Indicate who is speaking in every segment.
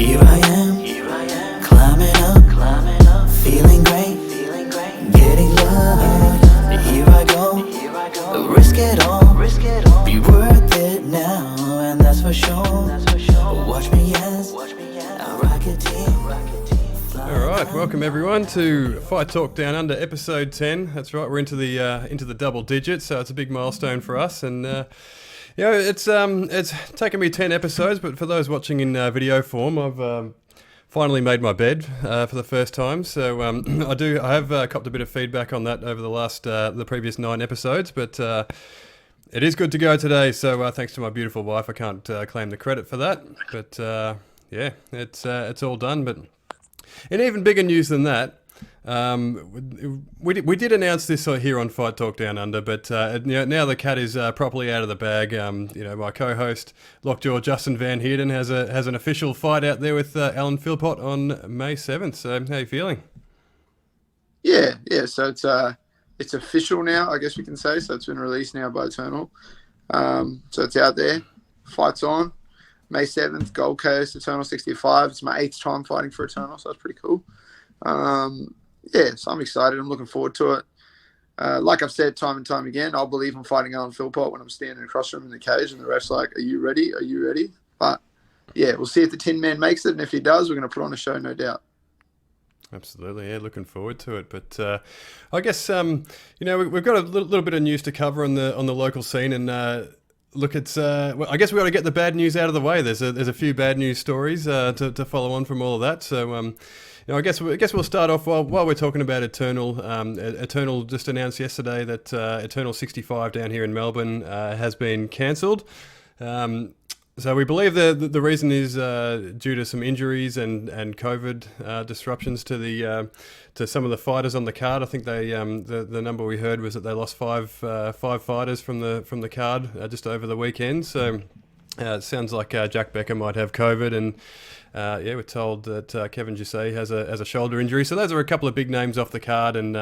Speaker 1: Here I am, climbing up, feeling great, getting love. Here I go, risk it all, be worth it now, and that's for sure. Watch me as I rock a team.
Speaker 2: All right, welcome everyone to Fight Talk Down Under, episode 10. That's right, we're into the double digits, so it's a big milestone for us, and it's taken me 10 episodes, but for those watching in video form, I've finally made my bed for the first time. So I have copped a bit of feedback on that over the previous 9 episodes, but it is good to go today. So thanks to my beautiful wife, I can't claim the credit for that, but it's all done. But in even bigger news than that, we did announce this here on Fight Talk Down Under, but now the cat is properly out of the bag. My co-host Lockjaw Justin Van Heerden has an official fight out there with Alan Philpott on May 7th. So how are you feeling?
Speaker 3: Yeah. So it's official now, I guess we can say. So it's been released now by Eternal. So it's out there. Fight's on. May 7th, Gold Coast, Eternal 65. It's my 8th time fighting for Eternal, so that's pretty cool. So I'm excited. I'm looking forward to it. Like I've said time and time again, I'll believe I'm fighting Alan Philpott when I'm standing across from him in the cage and the ref's like, are you ready? Are you ready? But, yeah, we'll see if the Tin Man makes it, and if he does, we're going to put on a show, no doubt.
Speaker 2: Absolutely, yeah, looking forward to it. But I guess, we've got a little bit of news to cover on the local scene, and look, it's. I guess we got to get the bad news out of the way. There's a few bad news stories to follow on from all of that. So, I guess we'll start off while we're talking about Eternal. Eternal just announced yesterday that Eternal 65 down here in Melbourne has been cancelled. So we believe the reason is due to some injuries and COVID disruptions to some of the fighters on the card. I think they the number we heard was that they lost five fighters from the card just over the weekend. So it sounds like Jack Becker might have COVID, and we're told that Kevin Jusset has a shoulder injury. So those are a couple of big names off the card, and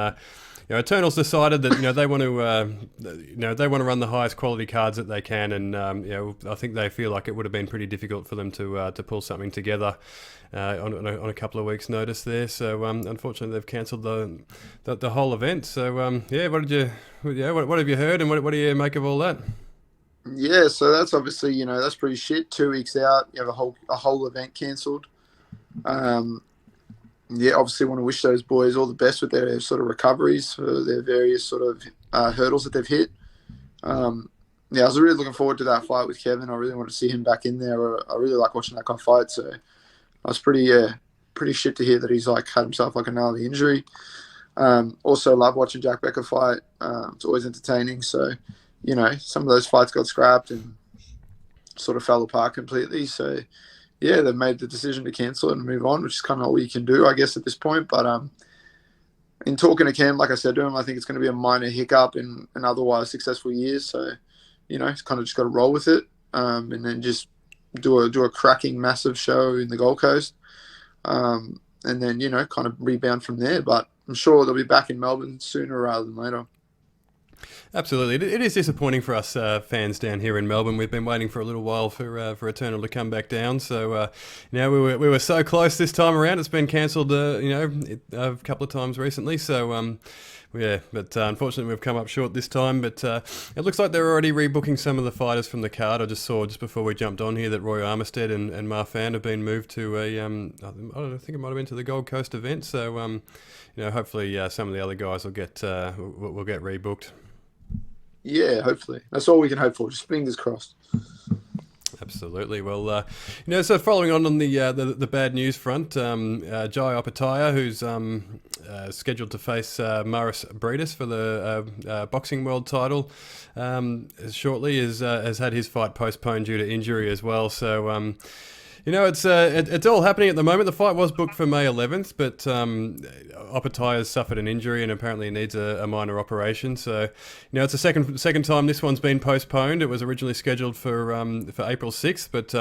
Speaker 2: Eternal's decided that they want to run the highest quality cards that they can, and I think they feel like it would have been pretty difficult for them to pull something together on a couple of weeks' notice there. So unfortunately, they've cancelled the whole event. So what have you heard, and what do you make of all that?
Speaker 3: Yeah, so that's obviously that's pretty shit. 2 weeks out, you have a whole event cancelled. Obviously want to wish those boys all the best with their sort of recoveries for their various sort of hurdles that they've hit. I was really looking forward to that fight with Kevin. I really wanted to see him back in there. I really like watching that kind of fight. So I was pretty shit to hear that he's had himself a gnarly injury. Also love watching Jack Becker fight. It's always entertaining. So, some of those fights got scrapped and sort of fell apart completely. So, yeah, they've made the decision to cancel it and move on, which is kind of all you can do, I guess, at this point. But in talking to Cam, like I said to him, I think it's going to be a minor hiccup in an otherwise successful year. So, it's kind of just got to roll with it, and then just do a cracking, massive show in the Gold Coast, and then, kind of rebound from there. But I'm sure they'll be back in Melbourne sooner rather than later.
Speaker 2: Absolutely. It is disappointing for us fans down here in Melbourne. We've been waiting for a little while for Eternal to come back down. So, we were so close this time around. It's been cancelled, a couple of times recently. So, but unfortunately we've come up short this time. But it looks like they're already rebooking some of the fighters from the card. I just saw just before we jumped on here that Roy Armistead and Marfan have been moved to I think it might have been to the Gold Coast event. So, hopefully some of the other guys will get rebooked.
Speaker 3: Yeah, hopefully. That's all we can hope for. Just fingers crossed.
Speaker 2: Absolutely. Well, so following on the bad news front, Jai Opataya, who's scheduled to face Maurice Breedis for the boxing world title shortly, has had his fight postponed due to injury as well. So, it's all happening at the moment. The fight was booked for May 11th, but Opataya has suffered an injury and apparently needs a minor operation. So, it's the second time this one's been postponed. It was originally scheduled for April 6th, but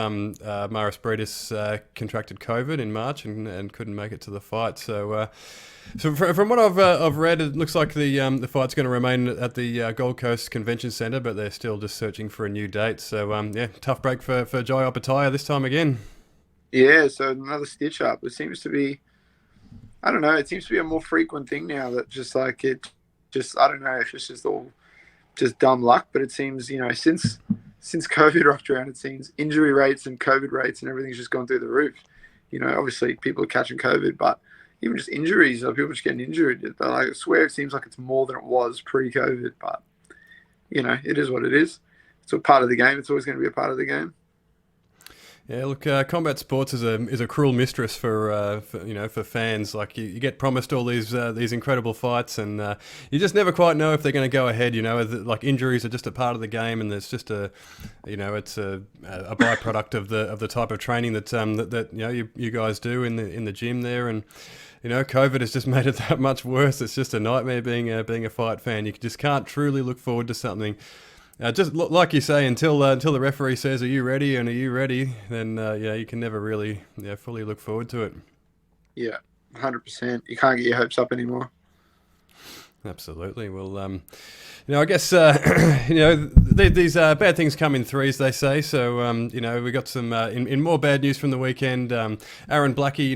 Speaker 2: Maurice Breedis contracted COVID in March and couldn't make it to the fight. So, So from what I've read, it looks like the fight's going to remain at the Gold Coast Convention Centre, but they're still just searching for a new date. So tough break for Jai Opataya this time again.
Speaker 3: Yeah, so another stitch up. It seems to be, I don't know, it seems to be a more frequent thing now that just like it, just I don't know if it's just all just dumb luck, but it seems since COVID rocked around, it seems injury rates and COVID rates and everything's just gone through the roof. Obviously people are catching COVID, but even just injuries, or people just getting injured. I swear it seems like it's more than it was pre-COVID, but it is what it is. It's a part of the game. It's always going to be a part of the game.
Speaker 2: Yeah, look, combat sports is a cruel mistress for fans. Like you get promised all these incredible fights, and you just never quite know if they're going to go ahead. Like injuries are just a part of the game, and there's just it's a byproduct of the type of training that you guys do in the gym there, and COVID has just made it that much worse. It's just a nightmare being a fight fan. You just can't truly look forward to something. Just like you say, until the referee says, "Are you ready?" and "Are you ready?" then you can never really fully look forward to it.
Speaker 3: Yeah, 100%. You can't get your hopes up anymore.
Speaker 2: Absolutely. Well, I guess these bad things come in threes, they say. So we got some in more bad news from the weekend. Aaron Blackie, he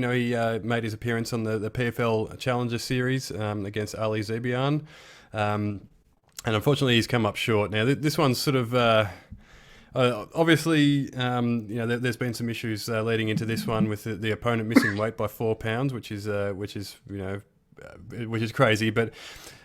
Speaker 2: made his appearance on the PFL Challenger Series against Ali Zebian. And unfortunately, he's come up short. Now, this one's sort of obviously, there's been some issues leading into this one with the opponent missing weight by 4 pounds, which is crazy. But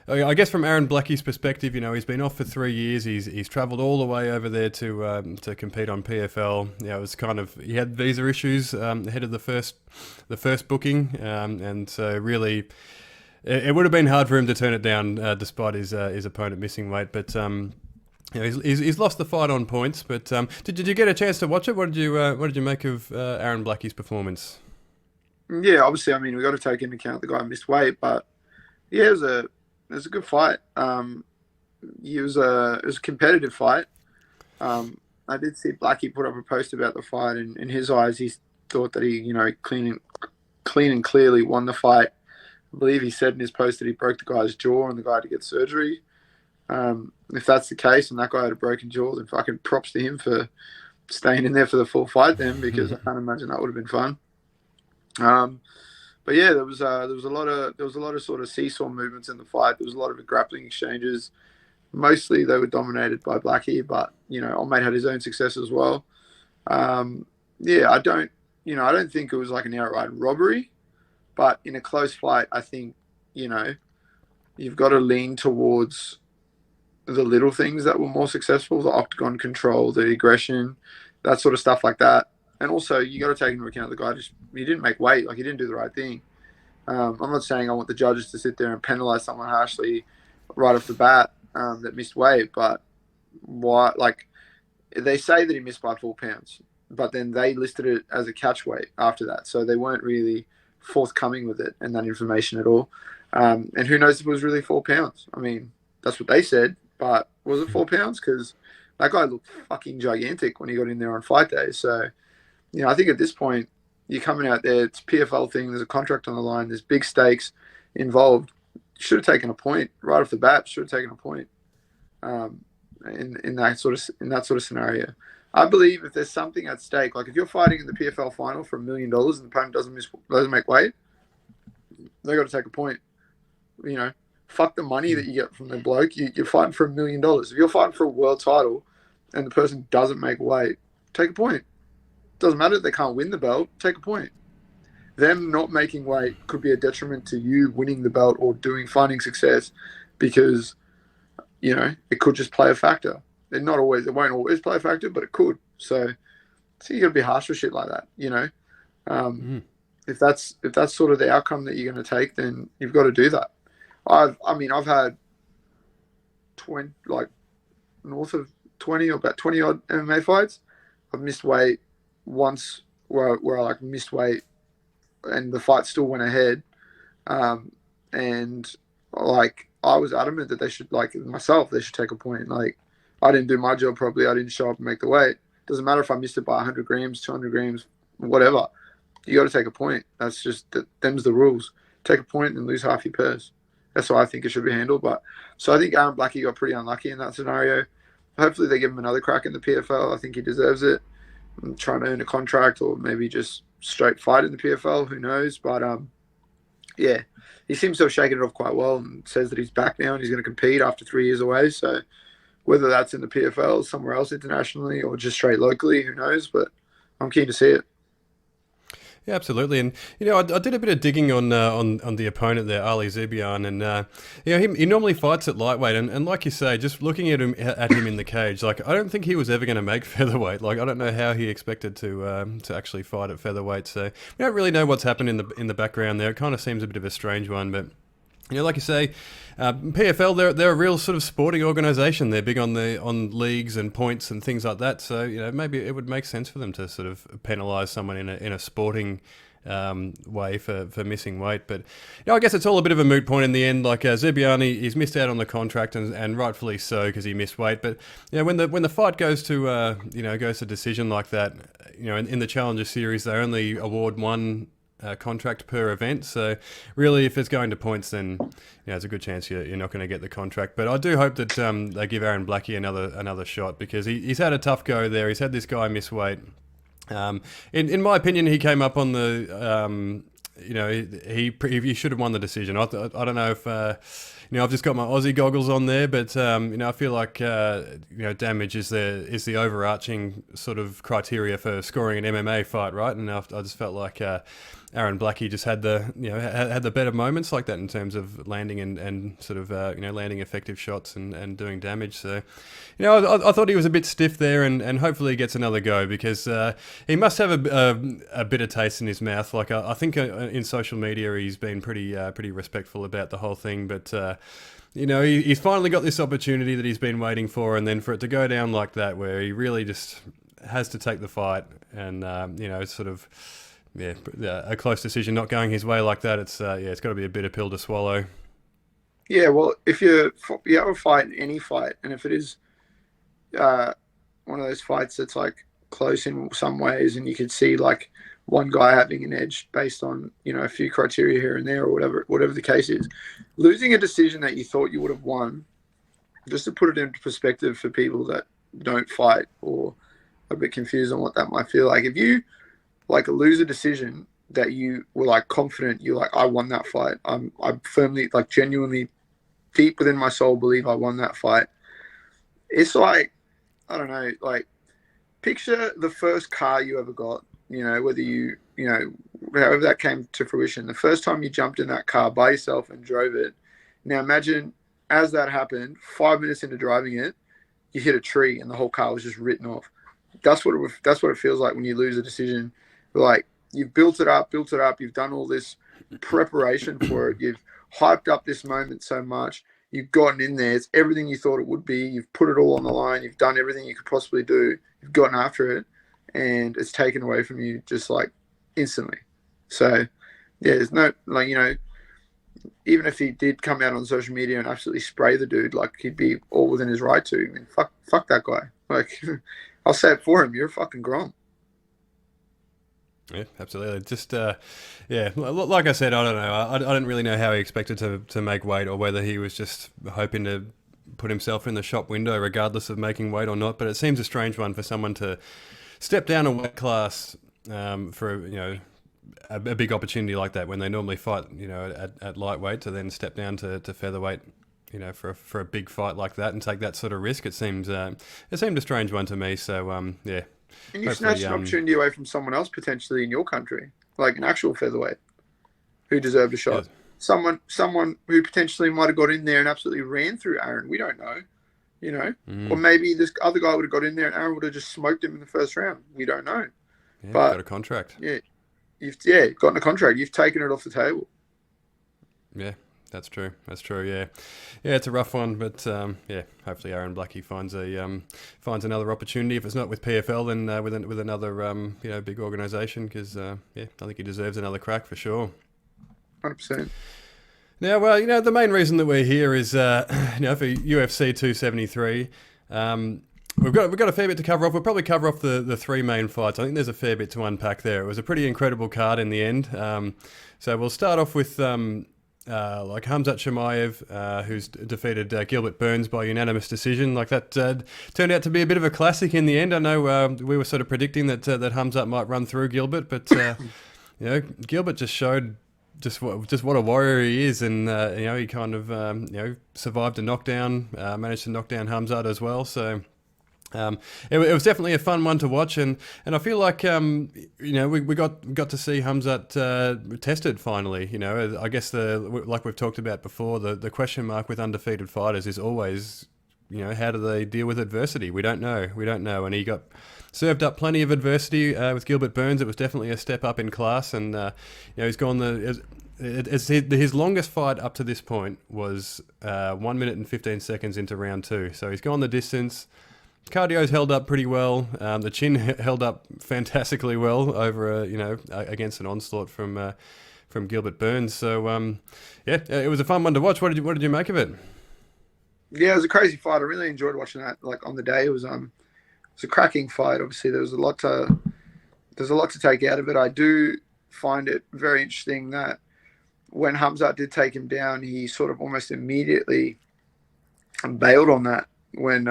Speaker 2: I guess from Aaron Blackie's perspective, he's been off for 3 years. He's travelled all the way over there to compete on PFL. It was he had visa issues ahead of the first booking, and so really. It would have been hard for him to turn it down, despite his opponent missing weight. But he's lost the fight on points. But did you get a chance to watch it? What did you make of Aaron Blackie's performance?
Speaker 3: Yeah, obviously, I mean, we got to take into account the guy missed weight, but yeah, it was a good fight. It was a competitive fight. I did see Blackie put up a post about the fight, and in his eyes, he thought that he clean and clearly won the fight. I believe he said in his post that he broke the guy's jaw and the guy had to get surgery. If that's the case and that guy had a broken jaw, then fucking props to him for staying in there for the full fight then, because I can't imagine that would have been fun. But yeah, there was a lot of sort of seesaw movements in the fight. There was a lot of grappling exchanges. Mostly they were dominated by Blackie, but Old Mate had his own success as well. I don't think it was like an outright robbery. But in a close fight, I think, you've got to lean towards the little things that were more successful, the octagon control, the aggression, that sort of stuff like that. And also, you got to take into account the guy he didn't make weight, like he didn't do the right thing. I'm not saying I want the judges to sit there and penalize someone harshly right off the bat that missed weight, but why? Like they say that he missed by 4 pounds, but then they listed it as a catch weight after that, so they weren't really forthcoming with it and that information at all. And who knows if it was really 4 pounds? I mean, that's what they said, but was it 4 pounds? Because that guy looked fucking gigantic when he got in there on fight day. So, I think at this point, you're coming out there, it's a PFL thing, there's a contract on the line, there's big stakes involved. You should have taken a point right off the bat, should have taken a point in that sort of scenario. I believe if there's something at stake, like if you're fighting in the PFL final for $1 million and the opponent doesn't make weight, they got to take a point. Fuck the money that you get from the bloke. You're fighting for $1 million. If you're fighting for a world title and the person doesn't make weight, take a point. Doesn't matter if they can't win the belt. Take a point. Them not making weight could be a detriment to you winning the belt or finding success, because it could just play a factor. It won't always play a factor, but it could. So you got to be harsh with shit like that. If that's sort of the outcome that you're going to take, then you've got to do that. I've had 20, like north of 20 or about 20 odd MMA fights. I've missed weight once where I missed weight and the fight still went ahead. And I was adamant that they should take a point. Like, I didn't do my job properly. I didn't show up and make the weight. Doesn't matter if I missed it by 100 grams, 200 grams, whatever. You got to take a point. That's just them's the rules. Take a point and lose half your purse. That's how I think it should be handled. So I think Aaron Blackie got pretty unlucky in that scenario. Hopefully they give him another crack in the PFL. I think he deserves it. And trying to earn a contract, or maybe just straight fight in the PFL. Who knows? But yeah, he seems to have shaken it off quite well and says that he's back now and he's going to compete after 3 years away. So whether that's in the PFL, somewhere else internationally, or just straight locally, who knows? But I'm keen to see it.
Speaker 2: Yeah, absolutely. And I did a bit of digging on the opponent there, Ali Zubian, and he normally fights at lightweight, and like you say, just looking at him in the cage, like I don't think he was ever going to make featherweight. Like I don't know how he expected to actually fight at featherweight. So we don't really know what's happened in the background there. It kind of seems a bit of a strange one, but. Like you say, PFL, they're a real sort of sporting organisation. They're big on leagues and points and things like that. So maybe it would make sense for them to sort of penalise someone in a sporting way for missing weight. But I guess it's all a bit of a moot point in the end. Like Zubiani, he's missed out on the contract and rightfully so because he missed weight. But when the fight goes to decision like that, in the Challenger Series, they only award one contract per event, so really if it's going to points, then there's a good chance you're not going to get the contract. But I do hope that they give Aaron Blackie another shot, because he's had a tough go there. He's had this guy miss weight. In my opinion, he came up on the he should have won the decision. I don't know if I've just got my Aussie goggles on there, but I feel like damage is the overarching sort of criteria for scoring an MMA fight, right? And I just felt like Aaron Blackie just had the better moments like that in terms of landing and sort of landing effective shots and doing damage. So I thought he was a bit stiff there, and hopefully he gets another go, because he must have a bitter taste in his mouth. Like I think in social media he's been pretty respectful about the whole thing, but he's finally got this opportunity that he's been waiting for, and then for it to go down like that, where he really just has to take the fight, and sort of a close decision not going his way like that, it's got to be a bitter pill to swallow.
Speaker 3: Yeah, well, if you have a fight, any fight, and if it is one of those fights that's like close in some ways, and you can see like one guy having an edge based on a few criteria here and there, or whatever the case is, losing a decision that you thought you would have won, just to put it into perspective for people that don't fight or are a bit confused on what that might feel like. If you like lose a decision that you were like confident, you're like, I won that fight. I firmly, like genuinely deep within my soul believe I won that fight. It's like, I don't know, like picture the first car you ever got, whether however that came to fruition, the first time you jumped in that car by yourself and drove it. Now imagine as that happened, 5 minutes into driving it, you hit a tree and the whole car was just written off. That's what it feels like when you lose a decision. Like you've built it up, you've done all this preparation for it, you've hyped up this moment so much, you've gotten in there, it's everything you thought it would be, you've put it all on the line, you've done everything you could possibly do, you've gotten after it, and it's taken away from you just like instantly. So yeah, there's no, like, even if he did come out on social media and absolutely spray the dude, like he'd be all within his right to. I mean, fuck that guy. Like I'll say it for him, you're a fucking grom.
Speaker 2: Yeah, absolutely. Just, like I said, I don't know. I don't really know how he expected to make weight, or whether he was just hoping to put himself in the shop window regardless of making weight or not. But it seems a strange one for someone to step down a weight class for, a big opportunity like that, when they normally fight, at lightweight, to then step down to featherweight, for a big fight like that and take that sort of risk. It seemed a strange one to me. So, yeah.
Speaker 3: And you snatched an opportunity away from someone else potentially in your country, like an actual featherweight who deserved a shot. Yeah. Someone who potentially might have got in there and absolutely ran through Aaron. We don't know, Or maybe this other guy would have got in there and Aaron would have just smoked him in the first round. We don't know.
Speaker 2: Yeah, but got a contract.
Speaker 3: Yeah, you've gotten a contract. You've taken it off the table.
Speaker 2: Yeah. That's true. Yeah, it's a rough one, but hopefully Aaron Blackie finds another opportunity. If it's not with PFL, then with another big organisation, because I think he deserves another crack for sure.
Speaker 3: 100%.
Speaker 2: Now, well, the main reason that we're here is for UFC 273. We've got a fair bit to cover off. We'll probably cover off the three main fights. I think there's a fair bit to unpack there. It was a pretty incredible card in the end. So we'll start off with like Hamzat Chimaev, who's defeated Gilbert Burns by unanimous decision. Like that turned out to be a bit of a classic in the end. I know we were sort of predicting that Hamzat might run through Gilbert, but Gilbert just showed just what a warrior he is, and he kind of survived a knockdown, managed to knock down Hamzat as well. So. It was definitely a fun one to watch, and I feel like we got to see Hamzat tested finally. I guess like we've talked about before, the question mark with undefeated fighters is always, how do they deal with adversity? We don't know, and he got served up plenty of adversity with Gilbert Burns. It was definitely a step up in class, and he's gone his longest fight up to this point was 1 minute and 15 seconds into round 2. So he's gone the distance. Cardio's held up pretty well. The chin held up fantastically well over against an onslaught from Gilbert Burns. So it was a fun one to watch. What did you make of it?
Speaker 3: Yeah, it was a crazy fight. I really enjoyed watching that. Like on the day, it was a cracking fight. Obviously, there's a lot to take out of it. I do find it very interesting that when Hamzat did take him down, he sort of almost immediately bailed on that. When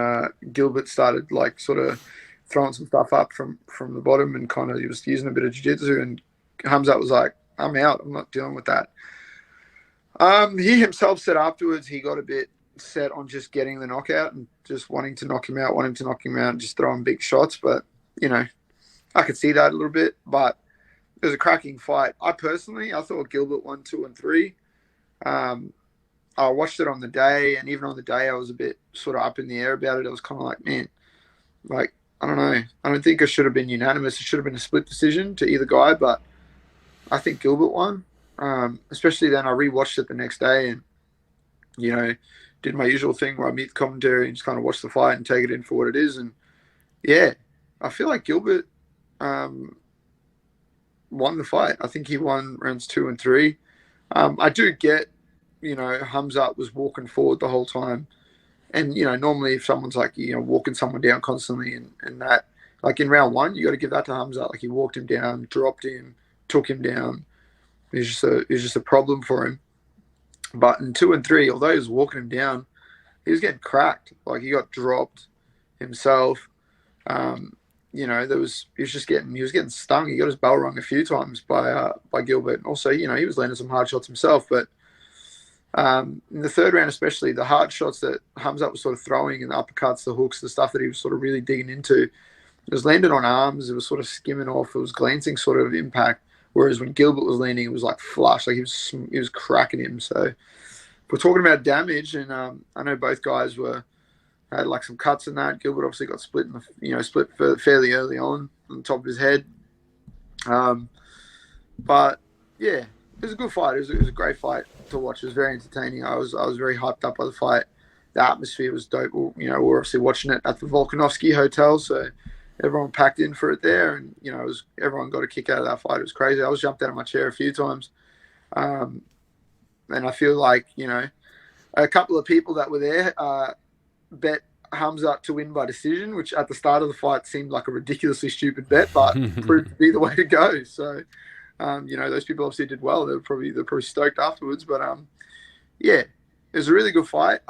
Speaker 3: Gilbert started like sort of throwing some stuff up from the bottom, and kind of he was using a bit of jiu-jitsu, and Hamzat was like, I'm out, I'm not dealing with that. He himself said afterwards he got a bit set on just getting the knockout and just wanting to knock him out and just throwing big shots. But I could see that a little bit, but it was a cracking fight. I thought Gilbert won 2 and 3. I watched it on the day, and even on the day, I was a bit sort of up in the air about it. I was kind of like, man, like, I don't know. I don't think it should have been unanimous. It should have been a split decision to either guy, but I think Gilbert won. Especially then I rewatched it the next day and, did my usual thing where I mute commentary and just kind of watch the fight and take it in for what it is. And, yeah, I feel like Gilbert won the fight. I think he won rounds 2 and 3. I do get, Hamzat was walking forward the whole time. And, normally if someone's like, walking someone down constantly and that, like in round 1, you got to give that to Hamzat. Like he walked him down, dropped him, took him down. It was just a problem for him. But in 2 and 3, although he was walking him down, he was getting cracked. Like he got dropped himself. He was getting stung. He got his bell rung a few times by Gilbert. And also, he was landing some hard shots himself, but in the third round, especially the hard shots that Hamzat was sort of throwing and the uppercuts, the hooks, the stuff that he was sort of really digging into, it was landed on arms. It was sort of skimming off. It was glancing sort of impact. Whereas when Gilbert was landing, it was like flush, like he was cracking him. So if we're talking about damage, and I know both guys had like some cuts in that. Gilbert obviously got split fairly early on the top of his head. But yeah, it was a good fight. It was a great fight to watch. It was very entertaining. I was very hyped up by the fight. The atmosphere was dope. We're obviously watching it at the Volkanovski Hotel, so everyone packed in for it there, and everyone got a kick out of that fight. It was crazy. I was jumped out of my chair a few times, and I feel like a couple of people that were there bet Hamzat to win by decision, which at the start of the fight seemed like a ridiculously stupid bet, but proved to be the way to go. So. Those people obviously did well. They're probably stoked afterwards. But yeah, it was a really good fight.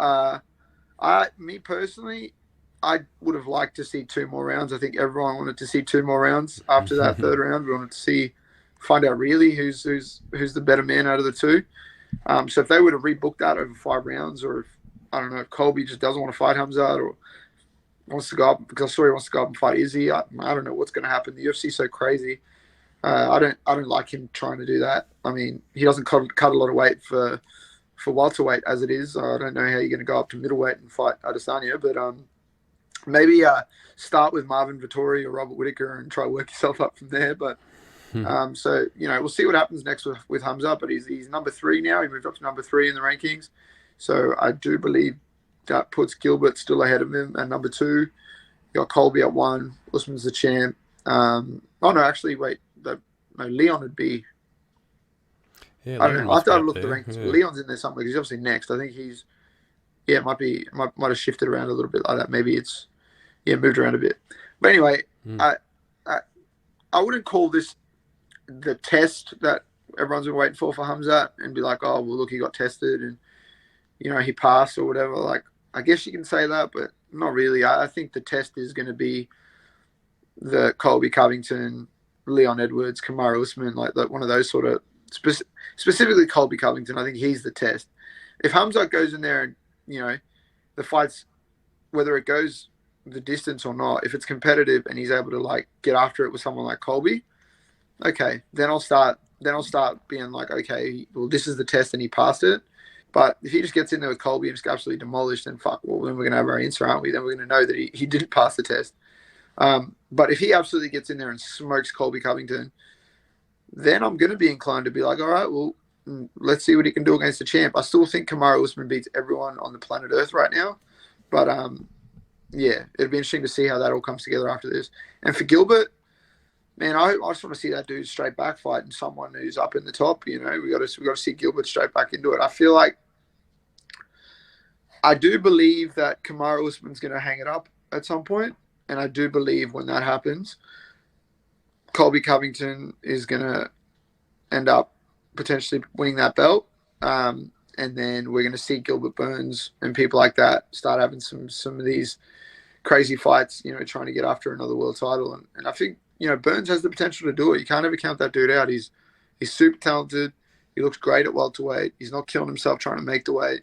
Speaker 3: Me personally, I would have liked to see 2 more rounds. I think everyone wanted to see 2 more rounds after that third round. We wanted to find out really who's the better man out of the 2. So if they would have rebooked that over 5 rounds, or if Colby just doesn't want to fight Hamzat or wants to go up because I saw he wants to go up and fight Izzy. I don't know what's going to happen. The UFC's so crazy. I don't like him trying to do that. I mean, he doesn't cut a lot of weight for welterweight as it is. I don't know how you're going to go up to middleweight and fight Adesanya, but maybe start with Marvin Vettori or Robert Whittaker and try to work yourself up from there. But so we'll see what happens next with Hamzat. But he's number 3 now. He moved up to number 3 in the rankings. So I do believe that puts Gilbert still ahead of him at number 2. You got Colby at 1. Usman's the champ. Leon would be. Yeah, I don't know. I have to look at the rankings. Yeah. Leon's in there somewhere. He's obviously next. I think he's. Yeah, might have shifted around a little bit like that. Maybe it's moved around a bit. But anyway, I wouldn't call this the test that everyone's been waiting for Hamzat and be like, oh, well, look, he got tested and, he passed or whatever. Like, I guess you can say that, but not really. I think the test is going to be the Colby Covington, Leon Edwards, Kamaru Usman, like one of those sort of, specifically Colby Covington. I think he's the test. If Hamzat goes in there and, the fight's, whether it goes the distance or not, if it's competitive and he's able to like get after it with someone like Colby, okay, then I'll start being like, okay, well, this is the test and he passed it. But if he just gets in there with Colby and just absolutely demolished, then fuck, well, then we're going to have our answer, aren't we? Then we're going to know that he didn't pass the test. But if he absolutely gets in there and smokes Colby Covington, then I'm going to be inclined to be like, all right, well, let's see what he can do against the champ. I still think Kamaru Usman beats everyone on the planet Earth right now. But, yeah, it'd be interesting to see how that all comes together after this. And for Gilbert, man, I just want to see that dude straight back fighting someone who's up in the top. We got to see Gilbert straight back into it. I feel like I do believe that Kamaru Usman's going to hang it up at some point, and I do believe when that happens, Colby Covington is going to end up potentially winning that belt, and then we're going to see Gilbert Burns and people like that start having some of these crazy fights, trying to get after another world title, and I think. Burns has the potential to do it. You can't ever count that dude out. He's super talented. He looks great at welterweight. He's not killing himself trying to make the weight.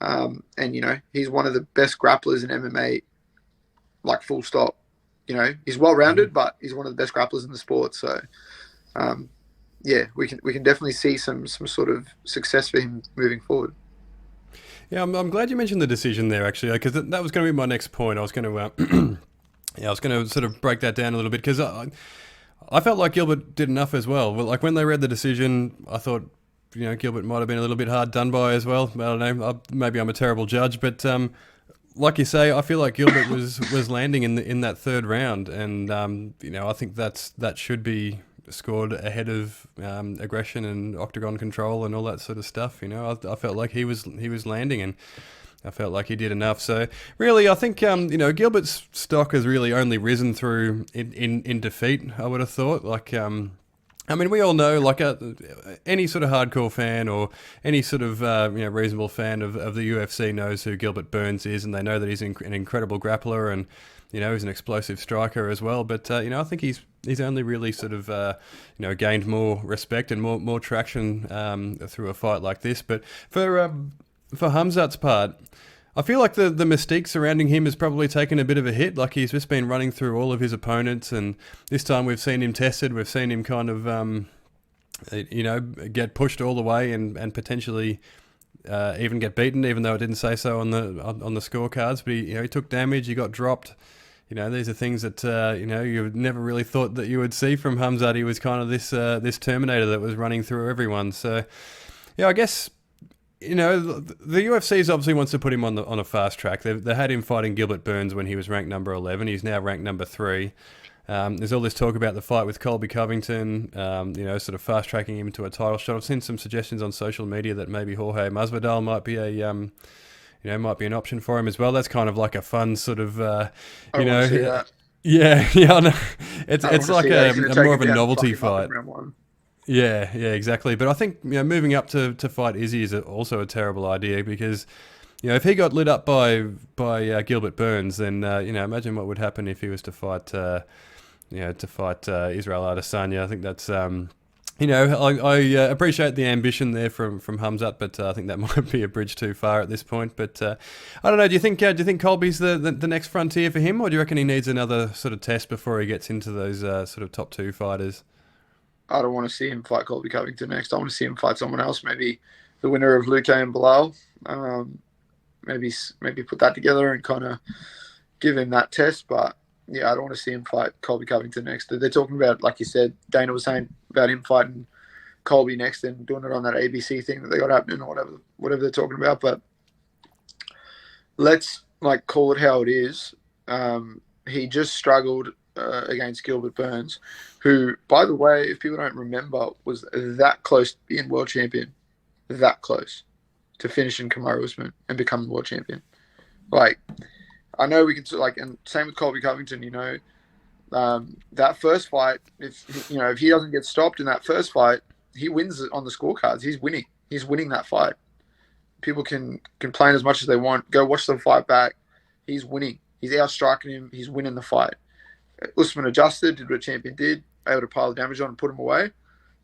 Speaker 3: And, he's one of the best grapplers in MMA, like full stop. He's well-rounded, but he's one of the best grapplers in the sport. So, yeah, we can definitely see some sort of success for him moving forward.
Speaker 2: Yeah, I'm glad you mentioned the decision there, actually, because that was going to be my next point. I was going to... Yeah, I was going to sort of break that down a little bit because I felt like Gilbert did enough as well. Like when they read the decision, I thought, Gilbert might have been a little bit hard done by as well. I don't know. Maybe I'm a terrible judge, but like you say, I feel like Gilbert was landing in that third round, and I think that should be scored ahead of aggression and octagon control and all that sort of stuff. I felt like he was landing and. I felt like he did enough. So really, I think Gilbert's stock has really only risen through in defeat. I would have thought. We all know, any sort of hardcore fan or any sort of reasonable fan of the UFC knows who Gilbert Burns is, and they know that he's an incredible grappler and he's an explosive striker as well. But I think he's only really sort of gained more respect and more traction through a fight like this. But for Hamzat's part, I feel like the mystique surrounding him has probably taken a bit of a hit. Like he's just been running through all of his opponents, and this time we've seen him tested. We've seen him kind of, get pushed all the way and potentially even get beaten, even though it didn't say so on the scorecards. But he took damage. He got dropped. These are things that you never really thought that you would see from Hamzat. He was kind of this Terminator that was running through everyone. So, yeah, I guess. The UFC obviously wants to put him on a fast track. They had him fighting Gilbert Burns when he was ranked number 11. He's now ranked number 3. There's all this talk about the fight with Colby Covington, sort of fast tracking him to a title shot. I've seen some suggestions on social media that maybe Jorge Masvidal might be might be an option for him as well. That's kind of like a fun sort of,
Speaker 3: I see that.
Speaker 2: Yeah, I know. It's like a more of a novelty fight. Yeah, exactly. But I think moving up to fight Izzy is also a terrible idea because if he got lit up by Gilbert Burns, then imagine what would happen if he was to fight Israel Adesanya. I think that's I appreciate the ambition there from Hamzat, but I think that might be a bridge too far at this point. But I don't know. Do you think Colby's the next frontier for him, or do you reckon he needs another sort of test before he gets into those sort of top 2 fighters?
Speaker 3: I don't want to see him fight Colby Covington next. I want to see him fight someone else. Maybe the winner of Luque and Bilal. Maybe put that together and kind of give him that test. But yeah, I don't want to see him fight Colby Covington next. They're talking about, like you said, Dana was saying about him fighting Colby next and doing it on that ABC thing that they got happening or whatever they're talking about. But let's call it how it is. He just struggled against Gilbert Burns, who, by the way, if people don't remember, was that close to being world champion, that close to finishing Kamaru Usman and becoming world champion. I know we can and same with Colby Covington. That first fight, if he doesn't get stopped in that first fight, he wins on the scorecards. He's winning. He's winning that fight. People can complain as much as they want. Go watch the fight back. He's winning. He's outstriking him. He's winning the fight. Usman adjusted, did what a champion did, able to pile the damage on and put him away.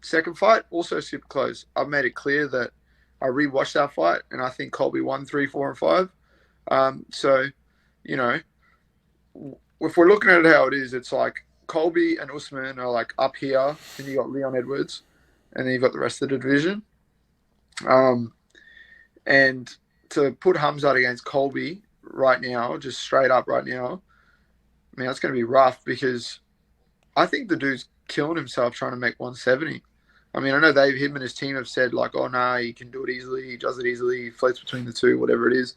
Speaker 3: Second fight, also super close. I've made it clear that I rewatched that fight, and I think Colby won 3, 4, and 5. So, you know, if we're looking at it how it is, it's like Colby and Usman are like up here, and you got Leon Edwards, and then you've got the rest of the division. And to put Hamzat against Colby right now, just straight up right now, I mean, that's going to be rough because I think the dude's killing himself trying to make 170. I mean, I know him and his team have said like, oh, no, he can do it easily. He does it easily. He floats between the two, whatever it is.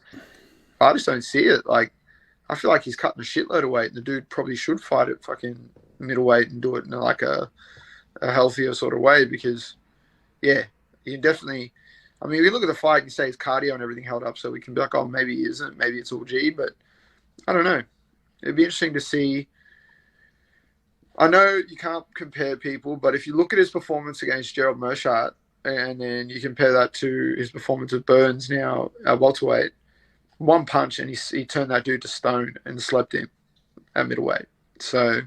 Speaker 3: I just don't see it. Like, I feel like he's cutting a shitload of weight. The dude probably should fight at fucking middleweight and do it in like a healthier sort of way because, yeah, you definitely. I mean, if you look at the fight and you say his cardio and everything held up, so we can be like, oh, maybe he isn't. Maybe it's all G, but I don't know. It'd be interesting to see. I know you can't compare people, but if you look at his performance against Gerald Meerschaert and then you compare that to his performance with Burns now at welterweight, one punch and he turned that dude to stone and slept him at middleweight. So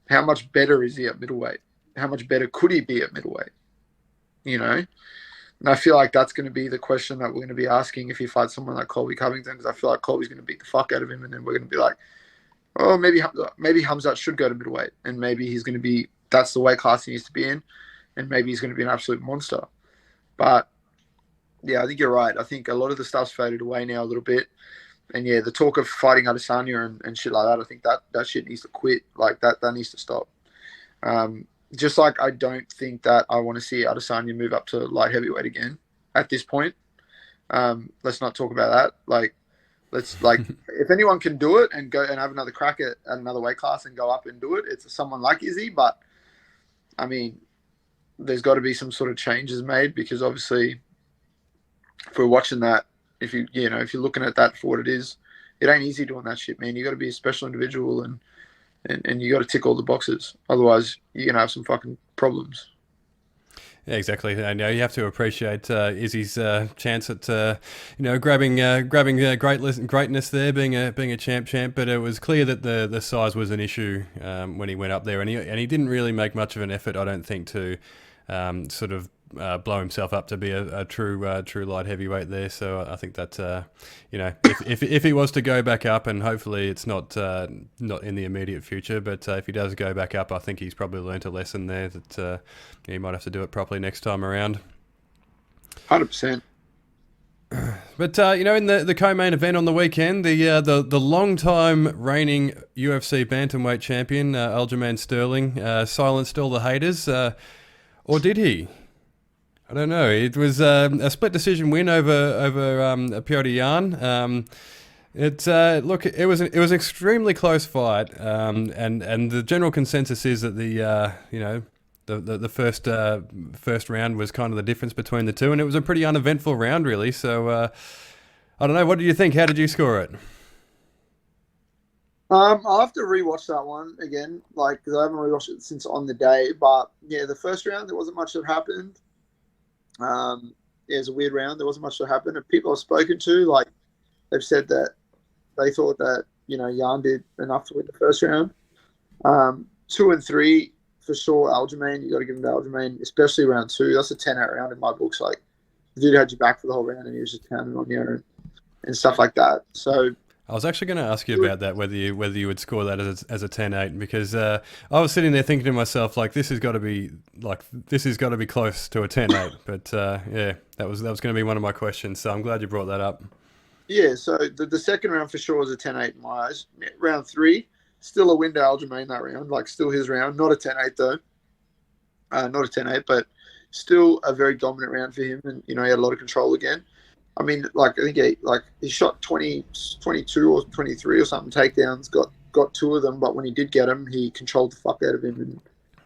Speaker 3: how much better is he at middleweight? How much better could he be at middleweight? You know? And I feel like that's going to be the question that we're going to be asking if he fights someone like Colby Covington, because I feel like Colby's going to beat the fuck out of him, and then we're going to be like, oh, maybe Hamzat should go to middleweight, and maybe he's going to be, that's the weight class he needs to be in, and maybe he's going to be an absolute monster. But, yeah, I think you're right. I think a lot of the stuff's faded away now a little bit. And, yeah, the talk of fighting Adesanya and shit like that, I think that shit needs to quit. Like, that needs to stop. Just like I don't think that I want to see Adesanya move up to light heavyweight again at this point. Let's not talk about that. Like, if anyone can do it and go and have another crack at another weight class and go up and do it, it's someone like Izzy. But I mean, there's got to be some sort of changes made because obviously, if we're watching that, if you're looking at that for what it is, it ain't easy doing that shit, man. You got to be a special individual and you got to tick all the boxes. Otherwise, you're gonna have some fucking problems.
Speaker 2: Yeah, exactly. I know you have to appreciate Izzy's chance at grabbing greatness there, being a champ. But it was clear that the size was an issue when he went up there, and he didn't really make much of an effort, I don't think, to sort of blow himself up to be a true light heavyweight there. So I think that if he was to go back up, and hopefully it's not in the immediate future, but if he does go back up, I think he's probably learnt a lesson there that he might have to do it properly next time around.
Speaker 3: 100%.
Speaker 2: But in the co-main event on the weekend, the long-time reigning UFC bantamweight champion Aljamain Sterling silenced all the haters, or did he? I don't know. It was a split decision win over Petr Yan. It was an extremely close fight, and the general consensus is that the first round was kind of the difference between the two, and it was a pretty uneventful round, really. So I don't know. What do you think? How did you score it?
Speaker 3: I'll have to rewatch that one again, because I haven't rewatched it since on the day. But yeah, the first round there wasn't much that happened. It was a weird round. There wasn't much that happened. And people I've spoken to, they've said that they thought that Yan did enough to win the first round. 2 and 3 for sure. Aljamain, you got to give him to Aljamain, especially round 2. That's a 10-out round in my books. Like, the dude had you back for the whole round, and he was just counting on you and stuff like that. So
Speaker 2: I was actually going to ask you about that, whether you would score that as a 10-8, because I was sitting there thinking to myself, this has got to be close to a 10-8. But yeah, that was going to be one of my questions. So I'm glad you brought that up. Yeah,
Speaker 3: so the second round for sure was a 10-8 in my eyes. Round 3, still a win to Aljamain that round, still his round. Not a 10-8 though. Not a 10-8, but still a very dominant round for him, and he had a lot of control again. I mean, I think he shot 22 or 23 or something takedowns, got 2 of them, but when he did get them, he controlled the fuck out of him and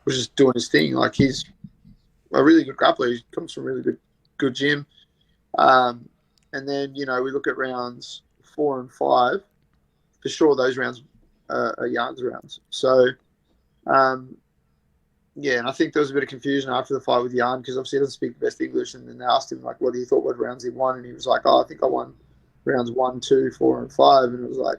Speaker 3: was just doing his thing. He's a really good grappler. He comes from a really good gym. And then, we look at rounds 4 and 5. For sure, those rounds are Jan's rounds. So, Yeah, and I think there was a bit of confusion after the fight with Jan because obviously he doesn't speak the best English, and then they asked him like what he thought what rounds he won, and he was like, "Oh, I think I won rounds 1, 2, 4, and 5," and it was like,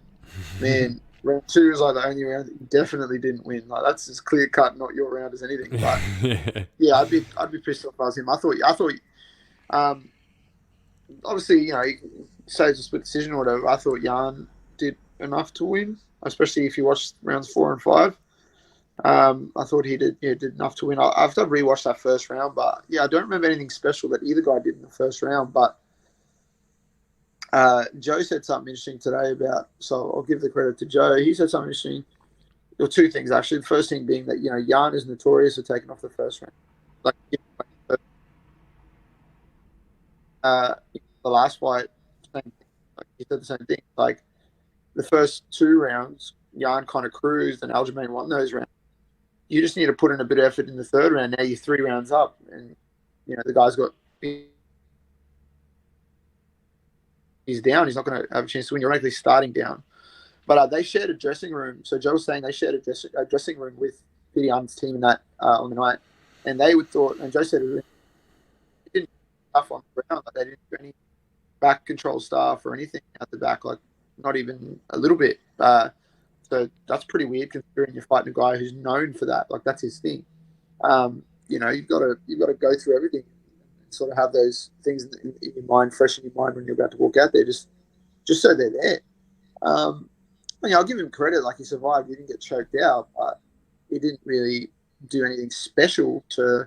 Speaker 3: man, round 2 is like the only round that you definitely didn't win. Like that's as clear cut not your round as anything. But
Speaker 2: Yeah.
Speaker 3: yeah, I'd be pissed off if I was him. I thought, um, obviously he says a split decision or whatever. I thought Jan did enough to win, especially if you watched rounds 4 and 5. I thought he did enough to win. I have to rewatch that first round, but yeah, I don't remember anything special that either guy did in the first round. But Joe said something interesting today about. So I'll give the credit to Joe. He said something interesting. There were two things actually. The first thing being that Jan is notorious for taking off the first round. Like the last fight, same thing. Like he said the same thing. Like the first 2 rounds, Jan kind of cruised, and Aljamain won those rounds. You just need to put in a bit of effort in the third round. Now you're 3 rounds up, and the guy's got he's down. He's not going to have a chance to win. You're actually starting down. But they shared a dressing room. So Joe was saying they shared a dressing room with Petey Arn's team in that on the night, and they would thought. And Joe said it didn't stuff on the ground. Like they didn't do any back control stuff or anything at the back. Like not even a little bit. So that's pretty weird considering you're fighting a guy who's known for that. Like that's his thing. You've got to go through everything, and sort of have those things in your mind, fresh in your mind when you're about to walk out there, just so they're there. I'll give him credit. Like he survived. He didn't get choked out, but he didn't really do anything special to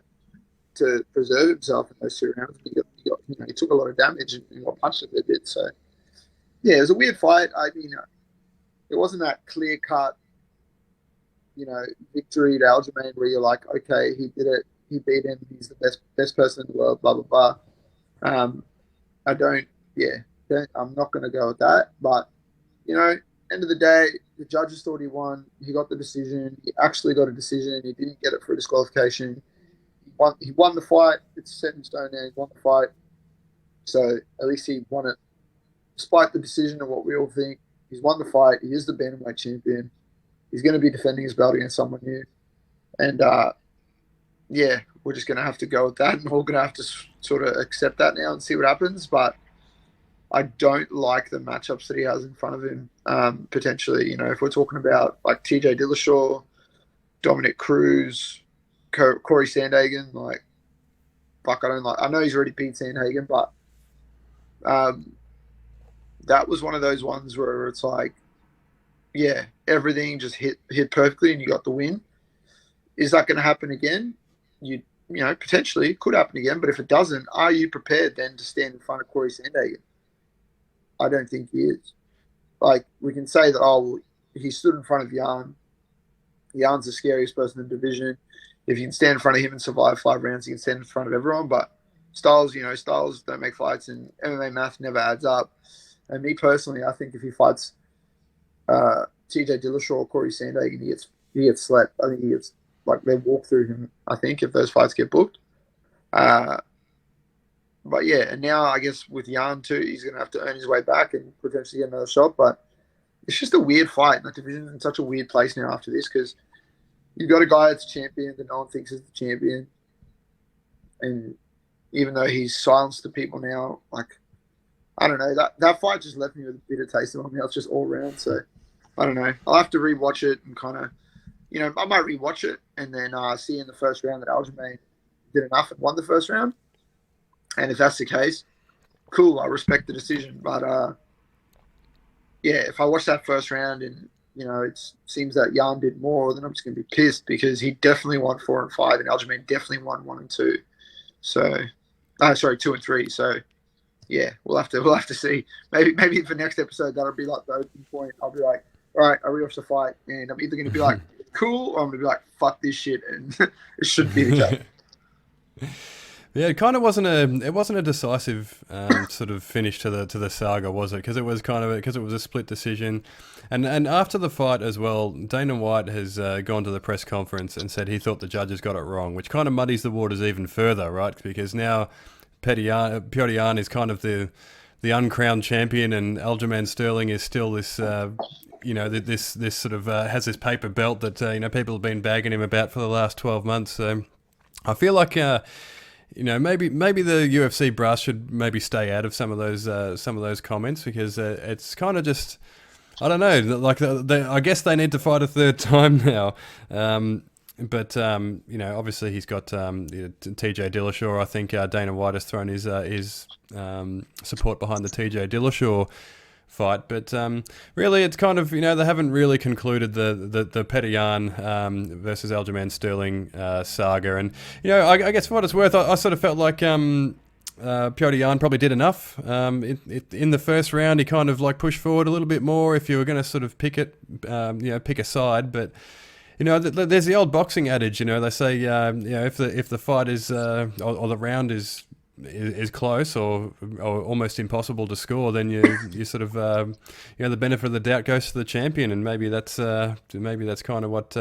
Speaker 3: preserve himself in those 2 rounds. He took a lot of damage and got punched a fair bit. So yeah, it was a weird fight. I mean. It wasn't that clear cut, victory to Aljamain where you're like, okay, he did it, he beat him, he's the best person in the world, blah blah blah. I'm not going to go with that. But end of the day, the judges thought he won. He got the decision. He actually got a decision. He didn't get it for a disqualification. He won the fight. It's set in stone now. He won the fight. So at least he won it, despite the decision of what we all think. He's won the fight. He is the bantamweight champion. He's going to be defending his belt against someone new. And, we're just going to have to go with that. And we're going to have to sort of accept that now and see what happens. But I don't like the matchups that he has in front of him, potentially. If we're talking about like TJ Dillashaw, Dominic Cruz, Corey Sandhagen, like, fuck, I know he's already beat Sandhagen, but that was one of those ones where it's like, yeah, everything just hit perfectly and you got the win. Is that going to happen again? Potentially it could happen again, but if it doesn't, are you prepared then to stand in front of Corey Sandhagen? I don't think he is. Like, we can say that, he stood in front of Jan. Jan's the scariest person in the division. If you can stand in front of him and survive 5 rounds, you can stand in front of everyone. But styles don't make fights, and MMA math never adds up. And me personally, I think if he fights TJ Dillashaw or Corey Sandhagen, he gets slapped. I think he gets, like, they walk through him, I think, if those fights get booked. But yeah, and now I guess with Jan too, he's going to have to earn his way back and potentially get another shot. But it's just a weird fight. And the division's in such a weird place now after this because you've got a guy that's champion that no one thinks is the champion. And even though he's silenced the people now, like, I don't know, that fight just left me with a bitter taste in my mouth just all around. So I don't know. I'll have to rewatch it and kind of, I might rewatch it and then see in the first round that Aljamain did enough and won the first round. And if that's the case, cool, I respect the decision. But if I watch that first round and it seems that Jan did more, then I'm just going to be pissed because he definitely won 4 and 5 and Aljamain definitely won 1 and 2. So, 2 and 3. So, yeah, we'll have to see. Maybe for next episode that'll be like the open point. I'll be like, all right, I rewatched the fight, and I'm either going to be like, cool, or I'm going to be like, fuck this shit, and it shouldn't be the case.
Speaker 2: Yeah, it kind of wasn't a decisive sort of finish to the saga, was it? Because it was a split decision, and after the fight as well, Dana White has gone to the press conference and said he thought the judges got it wrong, which kind of muddies the waters even further, right? Because now Petr Yan is kind of the uncrowned champion, and Aljamain Sterling is still this this sort of has this paper belt that people have been bagging him about for the last 12 months. So I feel like maybe the UFC brass should maybe stay out of some of those comments, because it's kind of just, I don't know, like I guess they need to fight a third time now. But obviously he's got TJ Dillashaw. I think Dana White has thrown his support behind the TJ Dillashaw fight, but really it's kind of, they haven't really concluded the Petr Yan versus Aljamain Sterling saga. And I guess for what it's worth, I sort of felt like Petr Yan probably did enough. In the first round, he kind of like pushed forward a little bit more if you were going to sort of pick a side. But there's the old boxing adage. They say if the fight is or the round is close or almost impossible to score, then you sort of the benefit of the doubt goes to the champion, and maybe that's kind of what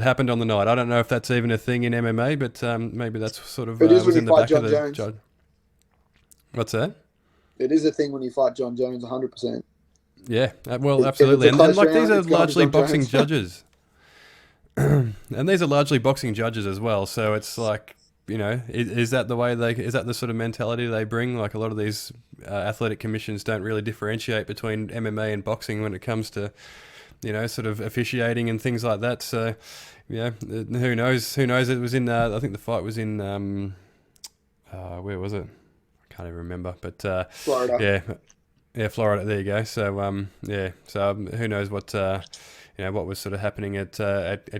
Speaker 2: happened on the night. I don't know if that's even a thing in MMA, but maybe that's sort of was in the back of the judge. What's that?
Speaker 3: It is a thing when you fight John Jones, 100%.
Speaker 2: Yeah, well, absolutely, and like these are largely boxing judges, and these are largely boxing judges as well. So it's like, is that the way is that the sort of mentality they bring? Like a lot of these athletic commissions don't really differentiate between MMA and boxing when it comes to, sort of officiating and things like that. So, who knows? Who knows? It was in, I think the fight was in, where was it? I can't even remember. But
Speaker 3: Florida.
Speaker 2: Yeah, Florida. There you go. So, So who knows what. What was sort of happening at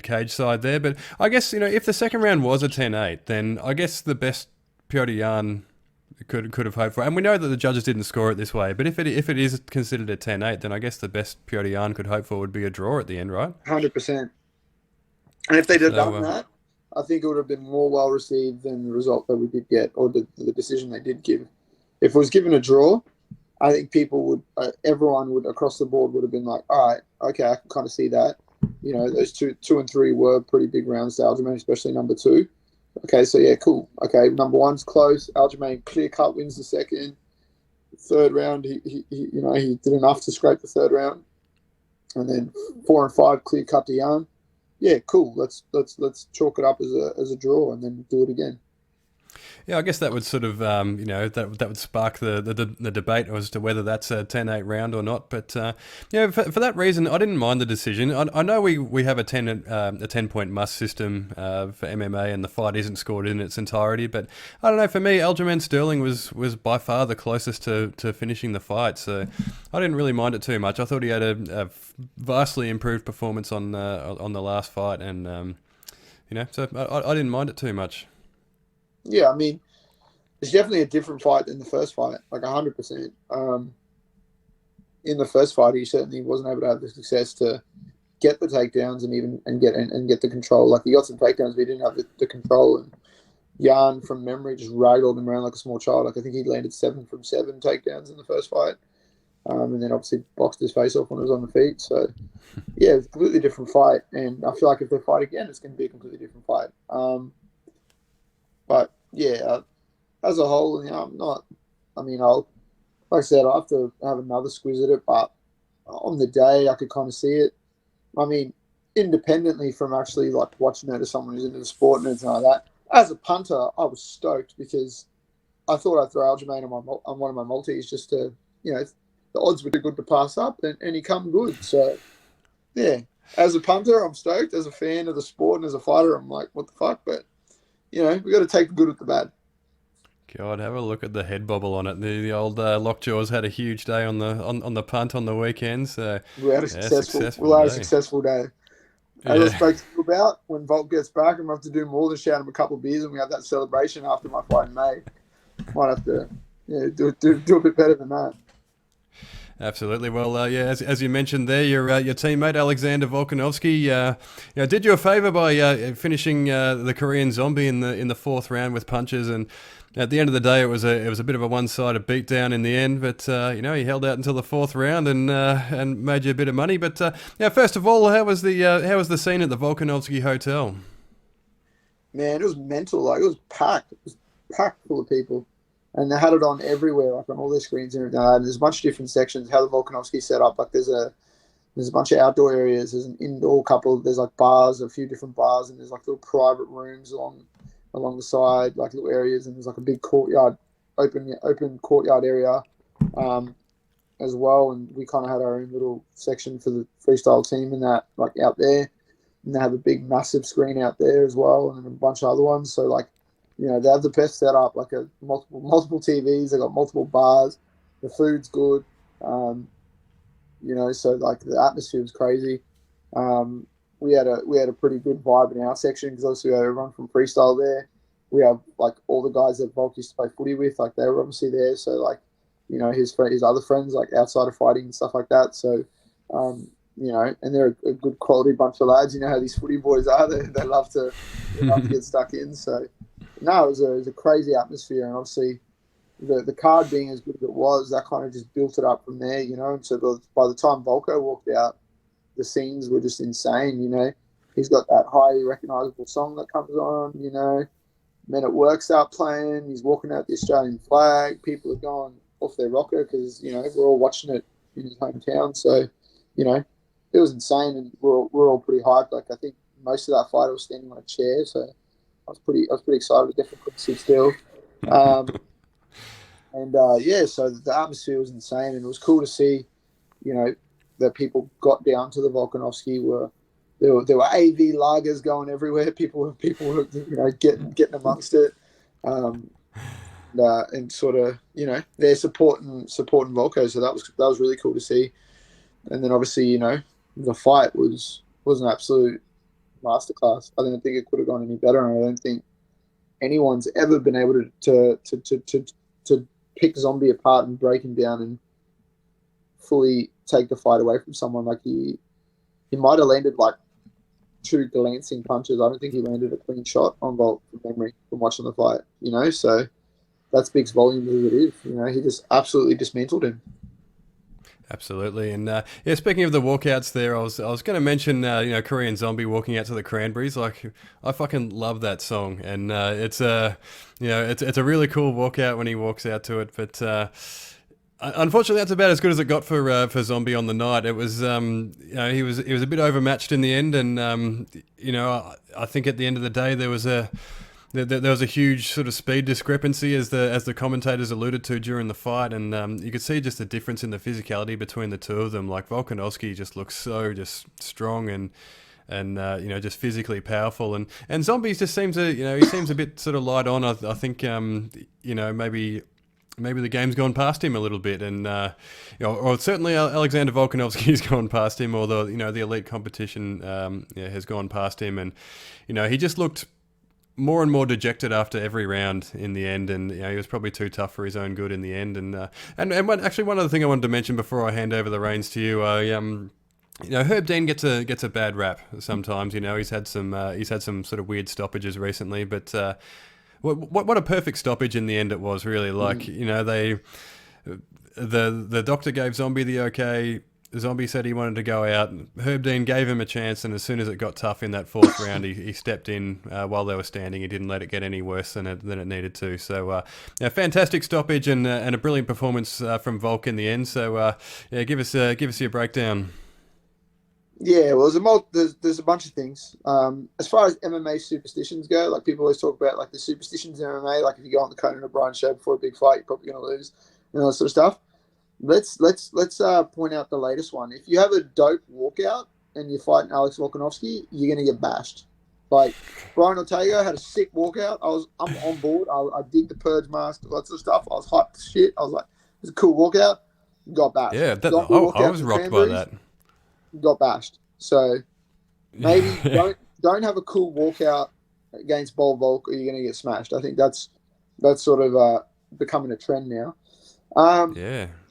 Speaker 2: cage side there. But I guess, if the second round was a 10-8, then I guess the best Petr Yan could have hoped for, and we know that the judges didn't score it this way, but if it is considered a 10-8, then I guess the best Petr Yan could hope for would be a draw at the end, right?
Speaker 3: 100%. And if they'd have done that, I think it would have been more well received than the result that we did get, or the decision they did give. If it was given a draw, I think people would, everyone would across the board would have been like, all right, okay, I can kind of see that. Those two and three were pretty big rounds to Aljamain, especially number 2. Okay, so yeah, cool. Okay, number 1's close. Aljamain clear cut wins the second. Third round, he did enough to scrape the third round, and then 4 and 5 clear cut to Yan. Yeah, cool. Let's chalk it up as a draw and then do it again.
Speaker 2: Yeah, I guess that would sort of, that would spark the debate as to whether that's a 10-8 round or not. But, for that reason, I didn't mind the decision. I know we have a 10-point must system for MMA, and the fight isn't scored in its entirety. But I don't know, for me, Aljamain Sterling was by far the closest to finishing the fight. So I didn't really mind it too much. I thought he had a vastly improved performance on the last fight. And, so I didn't mind it too much.
Speaker 3: Yeah, I mean, it's definitely a different fight than the first fight, like 100%. In the first fight, he certainly wasn't able to have the success to get the takedowns and get the control. Like, he got some takedowns, but he didn't have the control. And Yan, from memory, just ragdolled him around like a small child. Like, I think he landed 7 from 7 takedowns in the first fight, and then obviously boxed his face off when he was on the feet. So, yeah, it's a completely different fight. And I feel like if they fight again, it's going to be a completely different fight. But yeah, as a whole, I'm not. I mean, like I said, I have to have another squeeze at it. But on the day, I could kind of see it. I mean, independently from actually like watching it as someone who's into the sport and everything like that. As a punter, I was stoked because I thought I'd throw Aljamain on one of my multis just to, the odds were too good to pass up, and he come good. So yeah, as a punter, I'm stoked. As a fan of the sport and as a fighter, I'm like, what the fuck? But we got to take the good with the bad.
Speaker 2: God, have a look at the head bobble on it. The old Lockjaw's had a huge day on the punt on the weekend. So
Speaker 3: we had a successful day. As I spoke to you about, when Volt gets back, I'm going to have to do more than shout him a couple of beers, and we have that celebration after my fight in May. Might have to do a bit better than that.
Speaker 2: Absolutely. Well, as you mentioned there, your teammate Alexander Volkanovski did you a favour by finishing the Korean Zombie in the 4th round with punches, and at the end of the day, it was a bit of a one-sided beatdown in the end. But he held out until the 4th round and made you a bit of money. But first of all, how was the scene at the Volkanovski Hotel?
Speaker 3: Man, it was mental. Like, it was packed. It was packed full of people. And they had it on everywhere, like on all their screens and everything. And there's a bunch of different sections. How the Volkanovski set up, like there's There's a bunch of outdoor areas. There's an indoor couple. There's like bars, a few different bars, and there's like little private rooms along the side, like little areas, and there's like a big courtyard, open courtyard area, as well. And we kind of had our own little section for the freestyle team and that, like out there. And they have a big, massive screen out there as well, and a bunch of other ones. So like, they have the best setup, like a multiple TVs. They got multiple bars. The food's good. So like the atmosphere was crazy. We had a pretty good vibe in our section because obviously we had everyone from freestyle there. We have like all the guys that Volk used to play footy with, like they were obviously there. So like, his other friends, like outside of fighting and stuff like that. So, and they're a good quality bunch of lads. You know how these footy boys are. They love to get stuck in. So no, it was a crazy atmosphere, and obviously the card being as good as it was, that kind of just built it up from there. And so by the time Volko walked out, the scenes were just insane. He's got that highly recognizable song that comes on. Men at Work start playing. He's walking out the Australian flag. People are going off their rocker because we're all watching it in his hometown. So it was insane, and we're all pretty hyped. Like I think most of that fight I was standing on a chair, so I was pretty excited. Definitely couldn't sit still. So the atmosphere was insane, and it was cool to see, that people got down to the Volkanovski. There were AV lagers going everywhere. People were getting amongst it, and sort of they're supporting Volko. So that was really cool to see. And then obviously the fight was an absolute masterclass. I don't think it could have gone any better, and I don't think anyone's ever been able to pick Zombie apart and break him down and fully take the fight away from someone. Like he might have landed like 2 glancing punches. I don't think he landed a clean shot on Volt from memory from watching the fight. So that speaks volumes as it is. He just absolutely dismantled him.
Speaker 2: Absolutely, and speaking of the walkouts, there, I was going to mention Korean Zombie walking out to the Cranberries. Like, I fucking love that song, and it's a really cool walkout when he walks out to it. But unfortunately, that's about as good as it got for Zombie on the night. It was he was a bit overmatched in the end, and I think at the end of the day there was a huge sort of speed discrepancy, as the commentators alluded to during the fight, and you could see just the difference in the physicality between the two of them. Like Volkanovski just looks so just strong and just physically powerful, and Zombies just seems he seems a bit sort of light on. I think maybe the game's gone past him a little bit, and or certainly Alexander Volkanovski's gone past him, or the elite competition has gone past him, and he just looked more and more dejected after every round in the end, and he was probably too tough for his own good in the end. And one other thing I wanted to mention before I hand over the reins to you, Herb Dean gets a bad rap sometimes. He's had some sort of weird stoppages recently, but what a perfect stoppage in the end it was, really. Like the doctor gave Zombie the okay. Zombie said he wanted to go out. Herb Dean gave him a chance, and as soon as it got tough in that 4th round, he stepped in while they were standing. He didn't let it get any worse than it needed to. So, a fantastic stoppage and a brilliant performance from Volk in the end. So, give us your breakdown.
Speaker 3: Yeah, well, there's a bunch of things. As far as MMA superstitions go, like people always talk about like the superstitions in MMA. Like if you go on the Conan O'Brien show before a big fight, you're probably going to lose, that sort of stuff. Let's point out the latest one. If you have a dope walkout and you're fighting Alex Volkanovski, you're going to get bashed. Like Brian Ortega had a sick walkout. I'm on board. I dig the purge mask, all that sort of stuff. I was hyped as shit. I was like, it's a cool walkout. Got bashed.
Speaker 2: Yeah, I was rocked by that.
Speaker 3: Got bashed. So maybe don't have a cool walkout against Bol Volk, or you're going to get smashed. I think that's sort of becoming a trend now.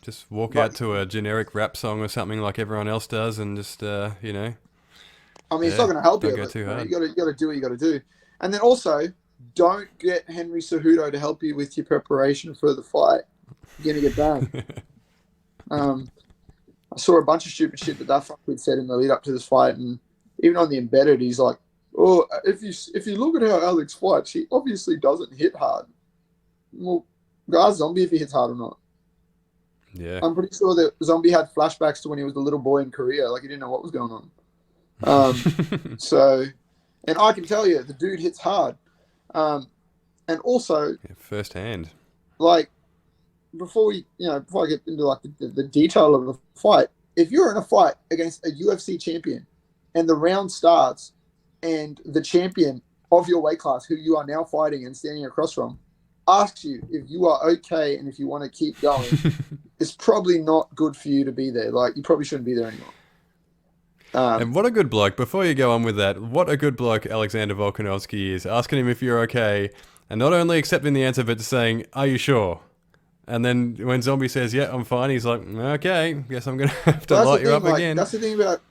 Speaker 2: Just walk out to a generic rap song or something like everyone else does, and just I mean,
Speaker 3: it's not going to help you.
Speaker 2: Don't go too hard.
Speaker 3: You got to do what you got to do, and then also don't get Henry Cejudo to help you with your preparation for the fight. You're going to get banned. I saw a bunch of stupid shit that fuckwit said in the lead up to this fight, and even on the embedded, he's like, "Oh, if you look at how Alex fights, he obviously doesn't hit hard." Well, guys, Zombie if he hits hard or not.
Speaker 2: Yeah.
Speaker 3: I'm pretty sure that Zombie had flashbacks to when he was a little boy in Korea. Like he didn't know what was going on. So, and I can tell you, the dude hits hard. Um, and also,
Speaker 2: Yeah, first hand.
Speaker 3: like before I get into like the detail of the fight, if you're in a fight against a UFC champion, and the round starts, and the champion of your weight class, who you are now fighting and standing across from, asks you if you are okay and if you want to keep going, it's probably not good for you to be there. Like you probably shouldn't be there anymore.
Speaker 2: And what a good bloke, before you go on with that, what a good bloke Alexander Volkanovski is, asking him if you're okay, and not only accepting the answer, but saying, are you sure? And then when Zombie says, yeah, I'm fine, he's like, okay, guess I'm going to have to
Speaker 3: Well, that's the
Speaker 2: light you
Speaker 3: thing.
Speaker 2: up
Speaker 3: Like
Speaker 2: again.
Speaker 3: that's the thing about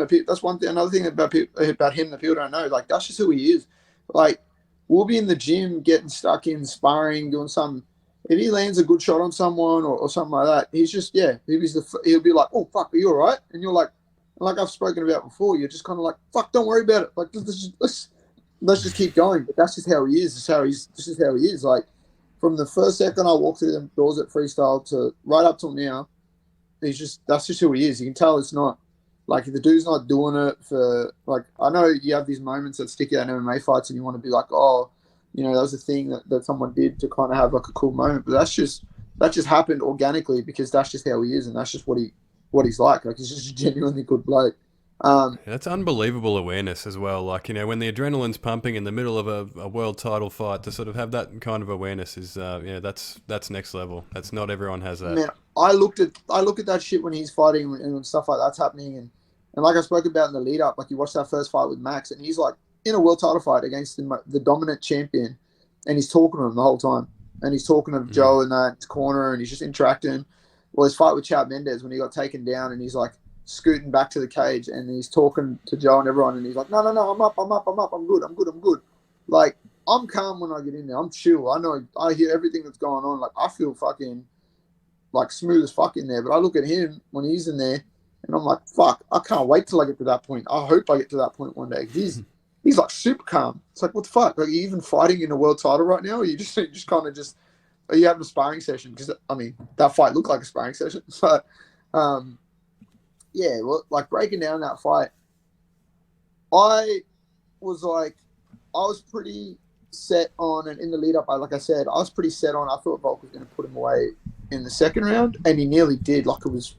Speaker 3: him. That's one thing. Another thing about him that people don't know. Like that's just who he is. Like we'll be in the gym getting stuck in sparring, doing something. If he lands a good shot on someone or something like that, he's just he'll be like, oh fuck, are you all right? And you're like I've spoken about before. You're just kind of like, fuck, don't worry about it. Like let's just keep going. But that's just how he is. This is how he is. Like from the first second I walked through them doors at freestyle to right up till now, that's just who he is. You can tell it's not like the dude's not doing it for like. I know you have these moments that stick out in MMA fights, and you want to be like, oh, that was a thing that someone did to kind of have like a cool moment. But that just happened organically because that's just how he is, and that's just what he's like. Like he's just a genuinely good bloke.
Speaker 2: That's unbelievable awareness as well. Like, when the adrenaline's pumping in the middle of a world title fight, to sort of have that kind of awareness is, that's next level. That's not everyone has that.
Speaker 3: Man, I look at that shit when he's fighting and stuff like that's happening, and like I spoke about in the lead up, like you watch that first fight with Max, and he's like in a world title fight against the dominant champion, and he's talking to him the whole time, and he's talking to Joe in that corner, and he's just interacting. Well, his fight with Chad Mendez when he got taken down, and he's like scooting back to the cage, and he's talking to Joe and everyone, and he's like, no, I'm up, I'm good. Like I'm calm when I get in there, I'm chill. I know I hear everything that's going on. Like I feel fucking like smooth as fuck in there. But I look at him when he's in there, and I'm like, fuck, I can't wait till I get to that point. I hope I get to that point one day. He's like super calm. It's like, what the fuck? Like, are you even fighting in a world title right now? Or you just kind of just are you having a sparring session? Because I mean, that fight looked like a sparring session. But yeah, well, like breaking down that fight, I was pretty set on, and in the lead up, like I said, I was pretty set on. I thought Volk was going to put him away in the second round, and he nearly did. Like it was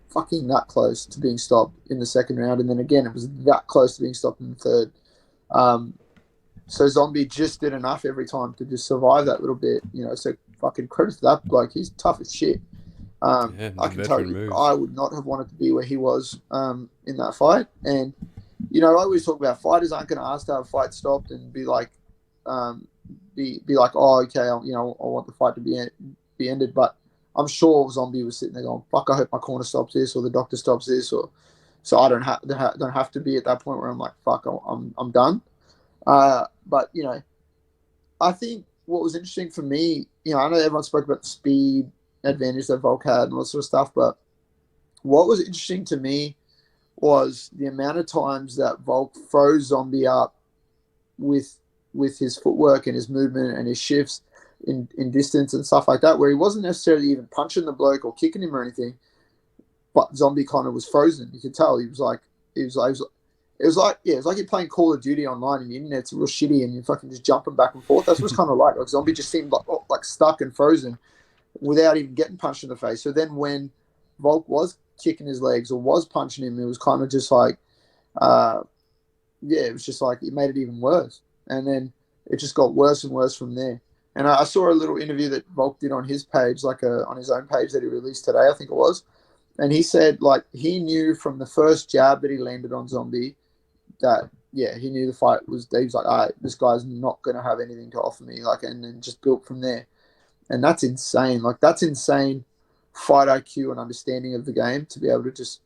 Speaker 3: fucking that close to being stopped in the second round, and then again it was that close to being stopped in the third. So Zombie just did enough every time to just survive that little bit, So fucking credit to that bloke. He's tough as shit. I can tell you,
Speaker 2: moves.
Speaker 3: I would not have wanted to be where he was in that fight. And I always talk about fighters aren't going to ask to have a fight stopped and be like, be like, oh, okay, I want the fight to be ended. But I'm sure Zombie was sitting there going, fuck, I hope my corner stops this or the doctor stops this, or so I don't have to be at that point where I'm like, fuck, I'm done. But I think what was interesting for me, I know everyone spoke about the speed advantage that Volk had and all that sort of stuff, but what was interesting to me was the amount of times that Volk froze Zombie up with his footwork and his movement and his shifts in distance and stuff like that, where he wasn't necessarily even punching the bloke or kicking him or anything, but Zombie kind of was frozen. You could tell it was like you're playing Call of Duty online and the internet's real shitty and you're fucking just jumping back and forth. That's what it's kind of like. Like Zombie just seemed like stuck and frozen without even getting punched in the face. So then when Volk was kicking his legs or was punching him, it was kind of just like, it was just like it made it even worse. And then it just got worse and worse from there. And I saw a little interview that Volk did on his page, on his own page that he released today, I think it was. And he said, like, he knew from the first jab that he landed on Zombie that, he knew the fight was, he was like, all right, this guy's not going to have anything to offer me. Like, and then just built from there. And that's insane. Like, that's insane fight IQ and understanding of the game to be able to just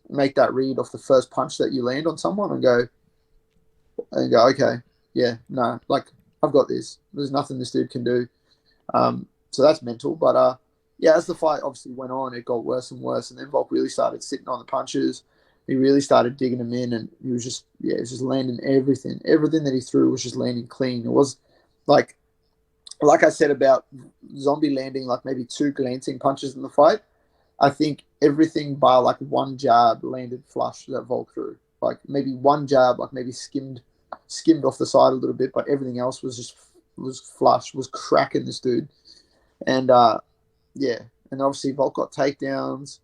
Speaker 3: make that read off the first punch that you land on someone and go, okay, yeah, no, like, I've got this. There's nothing this dude can do. So that's mental. But, as the fight obviously went on, it got worse and worse. And then Volk really started sitting on the punches. He really started digging them in, and he was just landing everything. Everything that he threw was just landing clean. It was like I said about Zombie landing like maybe 2 glancing punches in the fight. I think everything bar like one jab landed flush that Volk threw. Like maybe one jab, like maybe skimmed off the side a little bit, but everything else was flush, was cracking this dude. And yeah, and obviously Volk got takedowns,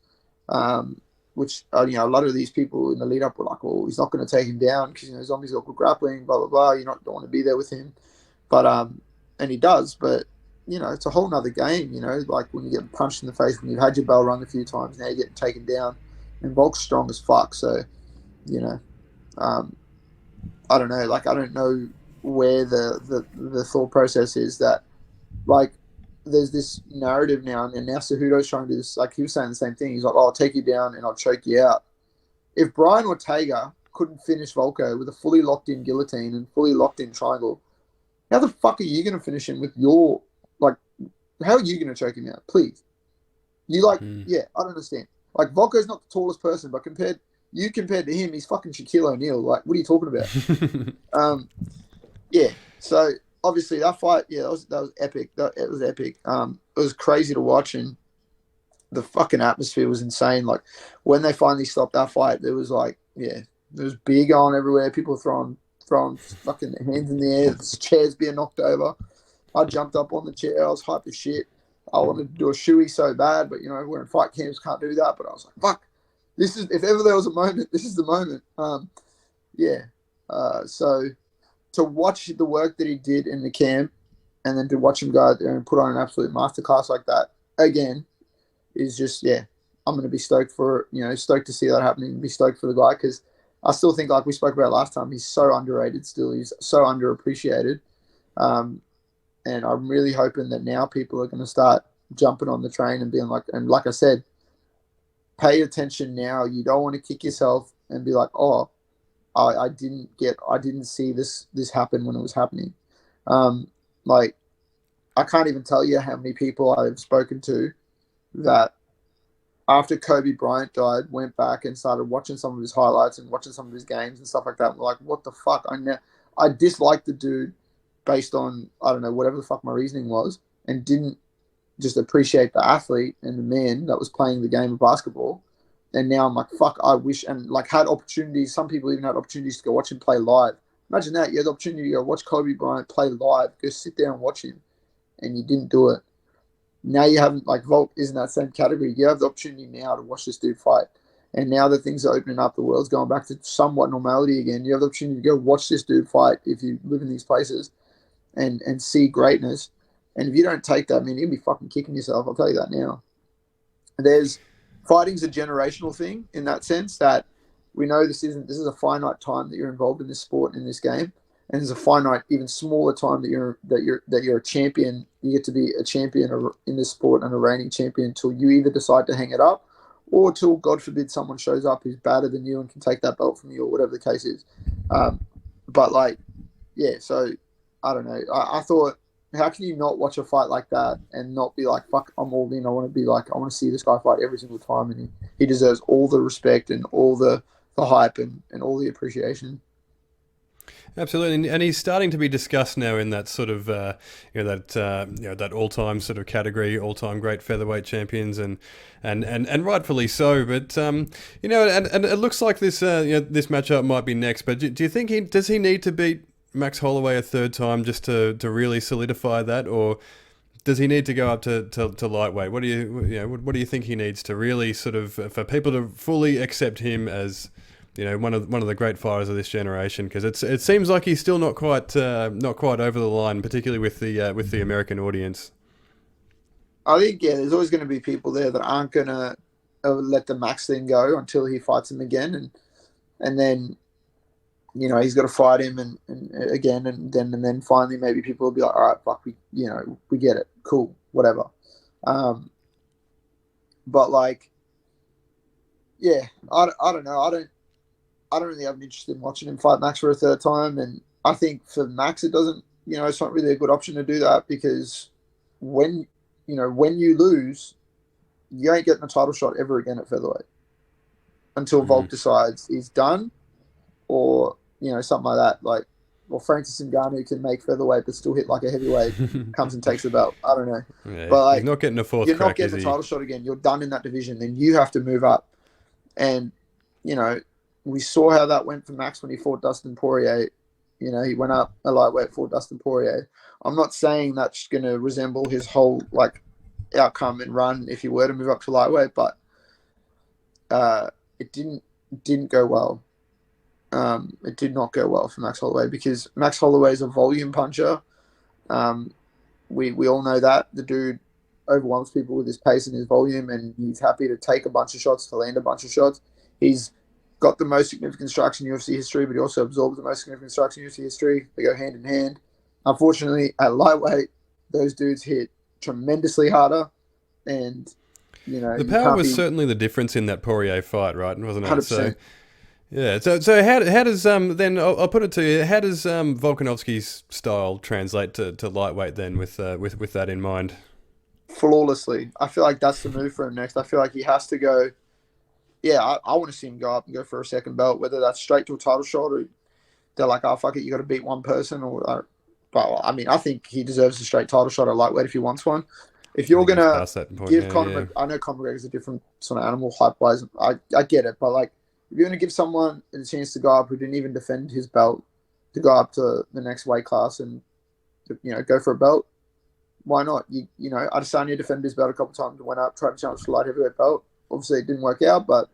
Speaker 3: which a lot of these people in the lead up were like, "Well, he's not going to take him down because Zombie's got good grappling, blah blah blah. You don't want to be there with him." But and he does, but it's a whole nother game. Like when you get punched in the face, when you've had your bell rung a few times, now you're getting taken down, and Volk's strong as fuck. So, I don't know. Like I don't know where the thought process is that, like, there's this narrative now, and now Cejudo's trying to do this. Like he was saying the same thing. He's like, "Oh, I'll take you down and I'll choke you out." If Brian Ortega couldn't finish Volko with a fully locked in guillotine and fully locked in triangle, how the fuck are you going to finish him with your, like, how are you going to choke him out? Please. Yeah, I don't understand. Like, Volko's not the tallest person, but compared to him, he's fucking Shaquille O'Neal. Like, what are you talking about? Yeah, so obviously that fight, yeah, that was epic. It was epic. It was crazy to watch, and the fucking atmosphere was insane. Like, when they finally stopped that fight, there was like, yeah, there was beer going everywhere. People throwing fucking hands in the air, chairs being knocked over. I jumped up on the chair. I was hyped as shit. I wanted to do a shoey so bad, but we're in fight camps, can't do that. But I was like, fuck, if ever there was a moment, this is the moment. Yeah. So to watch the work that he did in the camp, and then to watch him go out there and put on an absolute masterclass like that again is just, yeah, I'm going to be stoked for, stoked to see that happening, be stoked for the guy, because I still think, like we spoke about last time, he's so underrated still. He's so underappreciated. And I'm really hoping that now people are going to start jumping on the train and being like, and like I said, pay attention now. You don't want to kick yourself and be like, oh, I didn't see this happen when it was happening. Like, I can't even tell you how many people I've spoken to that after Kobe Bryant died, went back and started watching some of his highlights and watching some of his games and stuff like that. And were like, what the fuck? I disliked the dude based on, I don't know, whatever the fuck my reasoning was, and didn't just appreciate the athlete and the man that was playing the game of basketball. And now I'm like, fuck, I wish, and like had opportunities. Some people even had opportunities to go watch him play live. Imagine that. You had the opportunity to go watch Kobe Bryant play live, go sit there and watch him, and you didn't do it. Now you haven't, like, Volk is in that same category. You have the opportunity now to watch this dude fight. And now that things are opening up, the world's going back to somewhat normality again. You have the opportunity to go watch this dude fight if you live in these places and see greatness. And if you don't take that, man, you'll be fucking kicking yourself. I'll tell you that now. Fighting's a generational thing in that sense that we know this is a finite time that you're involved in this sport, in this game. And there's a finite, even smaller time that you're a champion. You get to be a champion in this sport and a reigning champion until you either decide to hang it up, or till, God forbid, someone shows up who's better than you and can take that belt from you, or whatever the case is. But like, yeah. So I don't know. I thought, how can you not watch a fight like that and not be like, fuck, I'm all in. I want to see this guy fight every single time, and he deserves all the respect and all the hype and all the appreciation.
Speaker 2: Absolutely, and he's starting to be discussed now in that sort of that all-time sort of category, all-time great featherweight champions, and rightfully so. But and it looks like this this matchup might be next. But do you think does he need to beat Max Holloway a third time just to really solidify that, or does he need to go up to lightweight? What do you think he needs to really sort of, for people to fully accept him as one of the great fighters of this generation? Because it seems like he's still not quite over the line, particularly with the American audience.
Speaker 3: I think, yeah, there's always going to be people there that aren't going to let the Max thing go until he fights him again, and then he's got to fight him and again, and then finally maybe people will be like, all right, fuck, we get it, cool, whatever. But like, yeah, I don't know. I don't really have an interest in watching him fight Max for a third time. And I think for Max, it doesn't, it's not really a good option to do that, because when you lose, you ain't getting a title shot ever again at featherweight until Volk decides he's done, or, something like that. Like, or Francis Ngannou can make featherweight but still hit like a heavyweight, comes and takes the belt. I don't know.
Speaker 2: Yeah,
Speaker 3: But
Speaker 2: he's
Speaker 3: like,
Speaker 2: not getting a fourth
Speaker 3: you're not
Speaker 2: crack, is
Speaker 3: getting a
Speaker 2: he?
Speaker 3: title shot again. You're done in that division. Then you have to move up. And, you know, we saw how that went for Max when he fought Dustin Poirier. You know, he went up a lightweight for Dustin Poirier. I'm not saying that's going to resemble his whole, like, outcome and run if he were to move up to lightweight, but it didn't go well. It did not go well for Max Holloway because Max Holloway is a volume puncher. We all know that. The dude overwhelms people with his pace and his volume, and he's happy to take a bunch of shots, to land a bunch of shots. He's got the most significant strikes in UFC history, but he also absorbs the most significant strikes in UFC history. They go hand in hand. Unfortunately, at lightweight, those dudes hit tremendously harder, and you know
Speaker 2: the power was certainly the difference in that Poirier fight, right? Wasn't it?
Speaker 3: 100%.
Speaker 2: So yeah. So how does then I'll put it to you. How does Volkanovski's style translate to lightweight then with that in mind?
Speaker 3: Flawlessly. I feel like that's the move for him next. I feel like he has to go. Yeah, I want to see him go up and go for a second belt, whether that's straight to a title shot or they're like, oh, fuck it, you got to beat one person. But I mean, I think he deserves a straight title shot at lightweight if he wants one. If you're going to give Conor, I know Conor McGregor's a different sort of animal hype-wise. I get it, but like, if you're going to give someone a chance to go up who didn't even defend his belt to go up to the next weight class and, you know, go for a belt, why not? You know, Adesanya defended his belt a couple of times and went up, tried to challenge for the light heavyweight belt. Obviously, it didn't work out, but,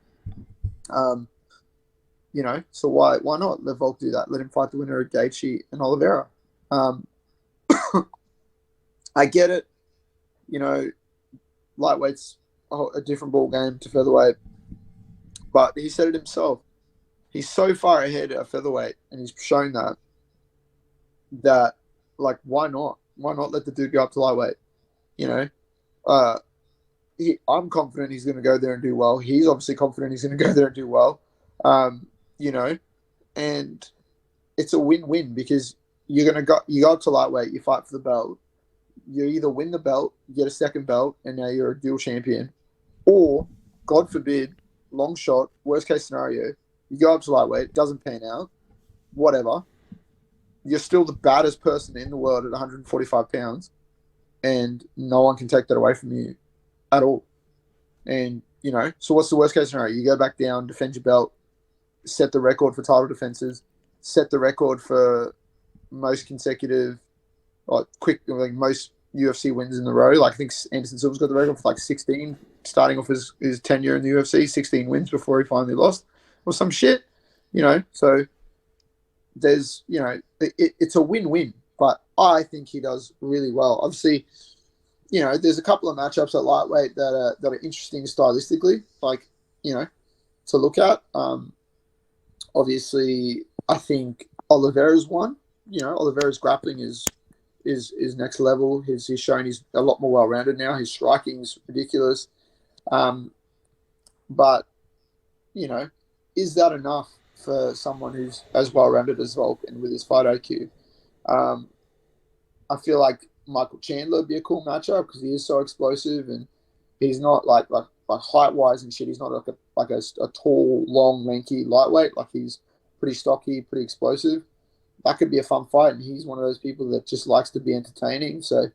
Speaker 3: you know, so why not let Volk do that? Let him fight the winner of Gaethje and Oliveira. I get it. You know, lightweight's a different ball game to featherweight, but he said it himself. He's so far ahead at featherweight, and he's shown that like, why not? Why not let the dude go up to lightweight? You know, I'm confident he's going to go there and do well. He's obviously confident he's going to go there and do well. You know, and it's a win-win because you go up to lightweight, you fight for the belt. You either win the belt, you get a second belt, and now you're a dual champion, or, God forbid, long shot, worst case scenario, you go up to lightweight, it doesn't pan out, whatever. You're still the baddest person in the world at 145 pounds, and no one can take that away from you at all. And, you know, so what's the worst case scenario? You go back down, defend your belt, set the record for title defenses, set the record for most consecutive, most UFC wins in a row. Like, I think Anderson Silva's got the record for like 16, starting off his tenure in the UFC, 16 wins before he finally lost, or some shit, you know. So there's, you know, it's a win-win, but I think he does really well. Obviously, you know, there's a couple of matchups at lightweight that are interesting stylistically, like, you know, to look at. Obviously, I think Oliveira's one. You know, Oliveira's grappling is next level. He's shown he's a lot more well-rounded now. His striking's ridiculous. But, you know, is that enough for someone who's as well-rounded as Volk and with his fight IQ? I feel like Michael Chandler would be a cool matchup because he is so explosive and he's not like height-wise and shit. He's not like a tall, long, lanky lightweight. Like, he's pretty stocky, pretty explosive. That could be a fun fight, and he's one of those people that just likes to be entertaining. So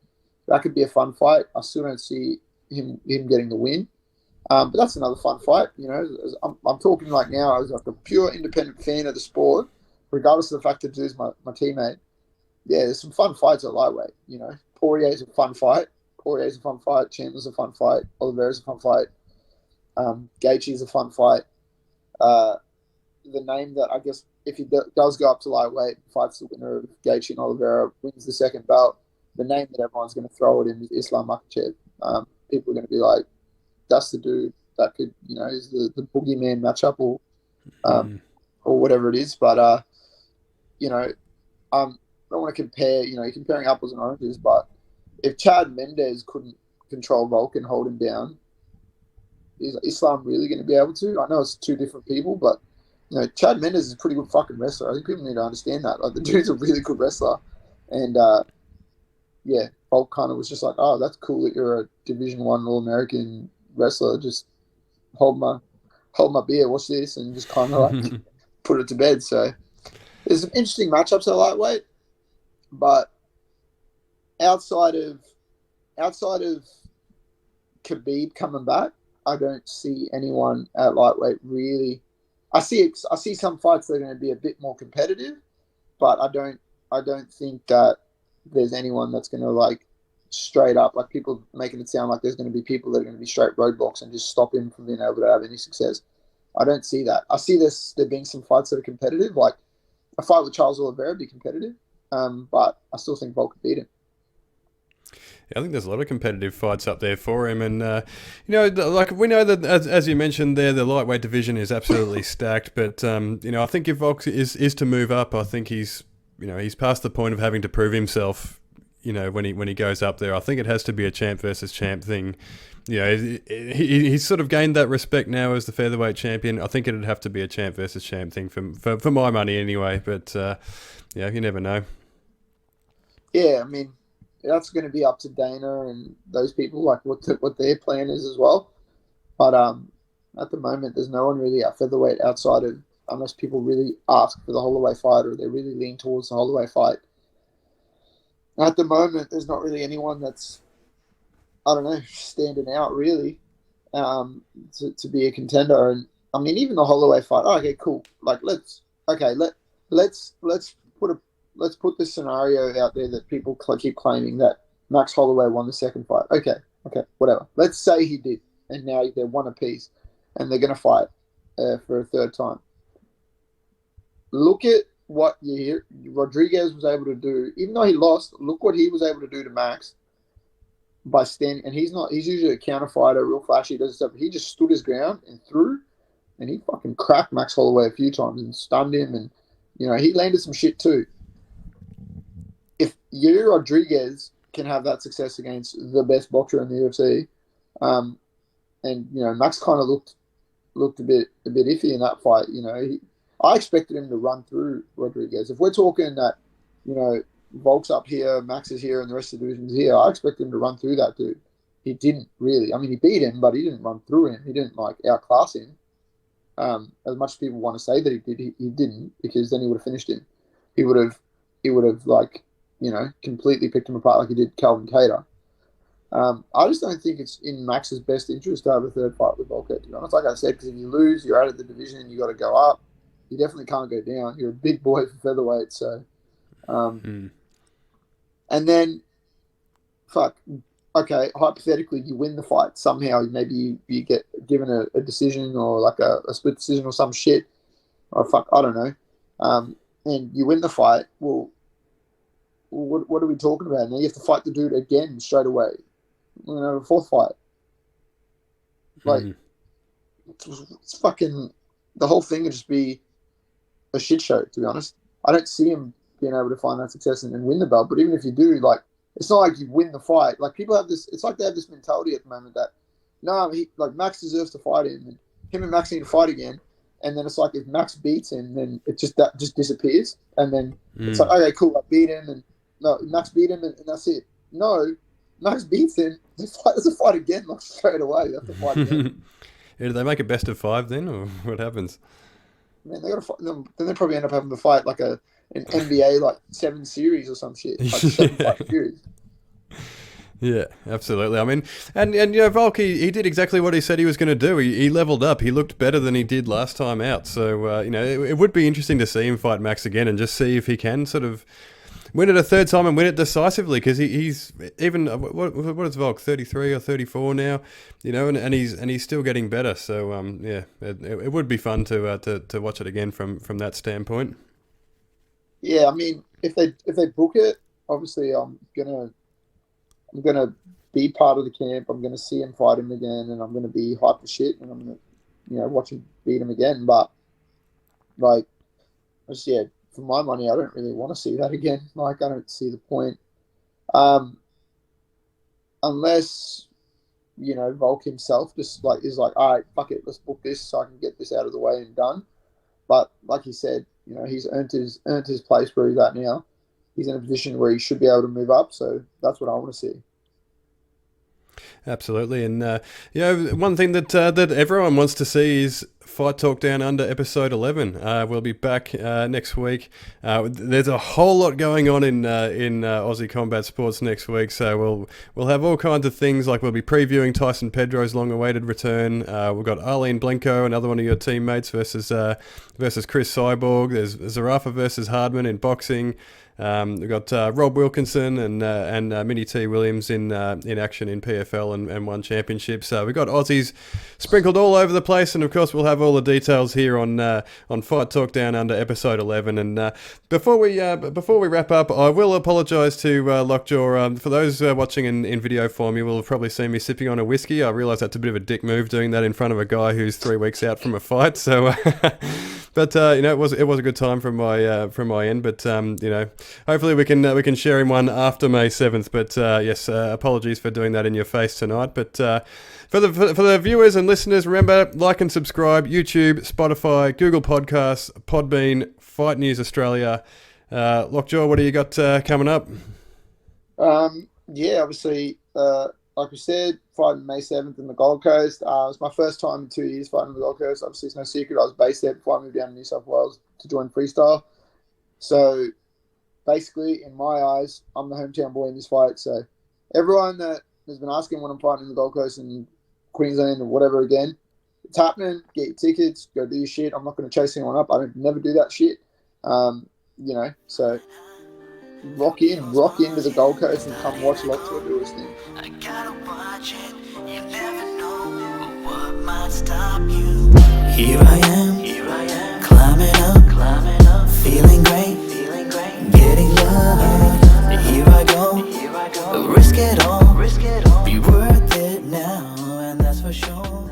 Speaker 3: that could be a fun fight. I still don't see him getting the win, but that's another fun fight. You know, I'm talking like now as like a pure independent fan of the sport, regardless of the fact that dude's my teammate. Yeah, there's some fun fights at lightweight. You know, Poirier's a fun fight. Chandler's a fun fight. Oliveira's a fun fight. Gaethje's a fun fight. The name that I guess, if he does go up to lightweight, fights the winner of Gaethje and Oliveira, wins the second belt, the name that everyone's going to throw it in is Islam Makhachev. People are going to be like, that's the dude that could, you know, is the boogeyman matchup or whatever it is. But, you know, I don't want to compare, you know, you're comparing apples and oranges, but if Chad Mendes couldn't control Volk and hold him down, is Islam really going to be able to? I know it's two different people, but, you know, Chad Mendes is a pretty good fucking wrestler. I think people need to understand that. Like, the dude's a really good wrestler. And, yeah, Volk kind of was just like, oh, that's cool that you're a Division I All-American wrestler. Just hold my beer, watch this, and just kind of like put it to bed. So, There's some interesting matchups at lightweight, but outside of Khabib coming back, I don't see anyone at lightweight really. I see some fights that are going to be a bit more competitive, but I don't think that there's anyone that's going to like straight up, like people making it sound like there's going to be people that are going to be straight roadblocks and just stop him from being able to have any success. I don't see that. I see there being some fights that are competitive, like a fight with Charles Oliveira would be competitive, but I still think Volk could beat him.
Speaker 2: Yeah, I think there's a lot of competitive fights up there for him, and like we know that as you mentioned there, the lightweight division is absolutely stacked. But I think if Volk is to move up, I think he's past the point of having to prove himself. When he goes up there, I think it has to be a champ versus champ thing. He's sort of gained that respect now as the featherweight champion. I think it'd have to be a champ versus champ thing for my money anyway. But you never know.
Speaker 3: Yeah, I mean, that's going to be up to Dana and those people, like what their plan is as well. But at the moment, there's no one really at featherweight outside of, unless people really ask for the Holloway fight or they really lean towards the Holloway fight. At the moment, there's not really anyone that's, I don't know, standing out really to be a contender. And I mean, even the Holloway fight. Oh, okay, cool. Like let's put this scenario out there that people keep claiming that Max Holloway won the second fight. Okay, whatever. Let's say he did, and now they're one apiece, and they're going to fight for a third time. Look at what Rodriguez was able to do. Even though he lost, look what he was able to do to Max by standing. And he's usually a counter fighter, real flashy, does stuff. He just stood his ground and threw, and he fucking cracked Max Holloway a few times and stunned him, and he landed some shit too. If Yair Rodriguez can have that success against the best boxer in the UFC, and Max kind of looked a bit iffy in that fight. I expected him to run through Rodriguez. If we're talking that, Volk's up here, Max is here, and the rest of the division's here, I expected him to run through that dude. He didn't really. I mean, he beat him, but he didn't run through him. He didn't outclass him. As much as people want to say that he did, he didn't, because then he would have finished him. He would have completely picked him apart like he did Calvin Kattar. I just don't think it's in Max's best interest to have a third fight with Volkov, to be honest. Like I said, because if you lose, you're out of the division, you got to go up. You definitely can't go down. You're a big boy for featherweight, so. And then, okay, hypothetically, you win the fight somehow. Maybe you get given a decision or like a split decision or some shit. Or I don't know. And you win the fight. Well, what are we talking about? Now you have to fight the dude again straight away. We're going to have a fourth fight. It's fucking, the whole thing would just be a shit show, to be honest. I don't see him being able to find that success and win the belt. But even if you do, it's not like you win the fight. Like, people have this, it's like they have this mentality at the moment that, no, Max deserves to fight him, and him and Max need to fight again. And then it's like, if Max beats him, then that just disappears. And then it's like, okay, cool, I beat him, and no, Max beat him, and that's it. No, Max beats him. There's a fight again, straight away. They have to fight again.
Speaker 2: Yeah, do they make a best of 5 then, or what happens?
Speaker 3: Man, they got to fight. Then they probably end up having to fight like an NBA 7 series or some shit, 7-fight series.
Speaker 2: Yeah, absolutely. I mean, and Volk, he did exactly what he said he was going to do. He leveled up. He looked better than he did last time out. So it would be interesting to see him fight Max again and just see if he can sort of win it a third time and win it decisively, because he's even what is Volk, 33 or 34 now, and he's still getting better. So it would be fun to watch it again from that standpoint.
Speaker 3: Yeah, I mean, if they book it, obviously I'm gonna be part of the camp. I'm gonna see him fight him again, and I'm gonna be hyped as shit, and I'm gonna watch him beat him again. But for my money, I don't really want to see that again. I don't see the point. Unless, Volk himself just is like, all right, fuck it, let's book this so I can get this out of the way and done. But like he said, he's earned his place where he's at now. He's in a position where he should be able to move up, so that's what I want to see.
Speaker 2: Absolutely, and one thing that that everyone wants to see is Fight Talk Down Under episode 11. We'll be back next week. There's a whole lot going on in Aussie combat sports next week, so we'll have all kinds of things. Like we'll be previewing Tyson Pedro's long-awaited return. We've got Arlene Blenko, another one of your teammates, versus Chris Cyborg. There's Zarafa versus Hardman in boxing. We've got Rob Wilkinson and Minnie T. Williams in action in PFL and one championship. So we've got Aussies sprinkled all over the place, and of course we'll have all the details here on Fight Talk Down Under episode 11. And before we wrap up, I will apologise to Lockjaw. For those watching in video form, you will have probably seen me sipping on a whiskey. I realise that's a bit of a dick move doing that in front of a guy who's 3 weeks out from a fight. So, but it was a good time from my end. But hopefully we can share him one after May 7th. But yes, apologies for doing that in your face tonight. But for the viewers and listeners, remember, like and subscribe. YouTube, Spotify, Google Podcasts, Podbean, Fight News Australia. Lockjaw, what do you got coming up?
Speaker 3: Obviously, like we said, fighting May 7th in the Gold Coast. It was my first time in 2 years fighting on the Gold Coast. Obviously, it's no secret. I was based there before I moved down to New South Wales to join freestyle. So, basically, in my eyes, I'm the hometown boy in this fight. So, everyone that has been asking when I'm fighting in the Gold Coast and Queensland or whatever again, it's happening. Get your tickets. Go do your shit. I'm not going to chase anyone up. I don't never do that shit. So rock into the Gold Coast and come watch Lockjaw do his thing.
Speaker 1: I gotta watch it, you never know what might stop you. Here I am, climbing up, feeling great, getting love. Here I go, risk it all, be worth it now, and that's for sure.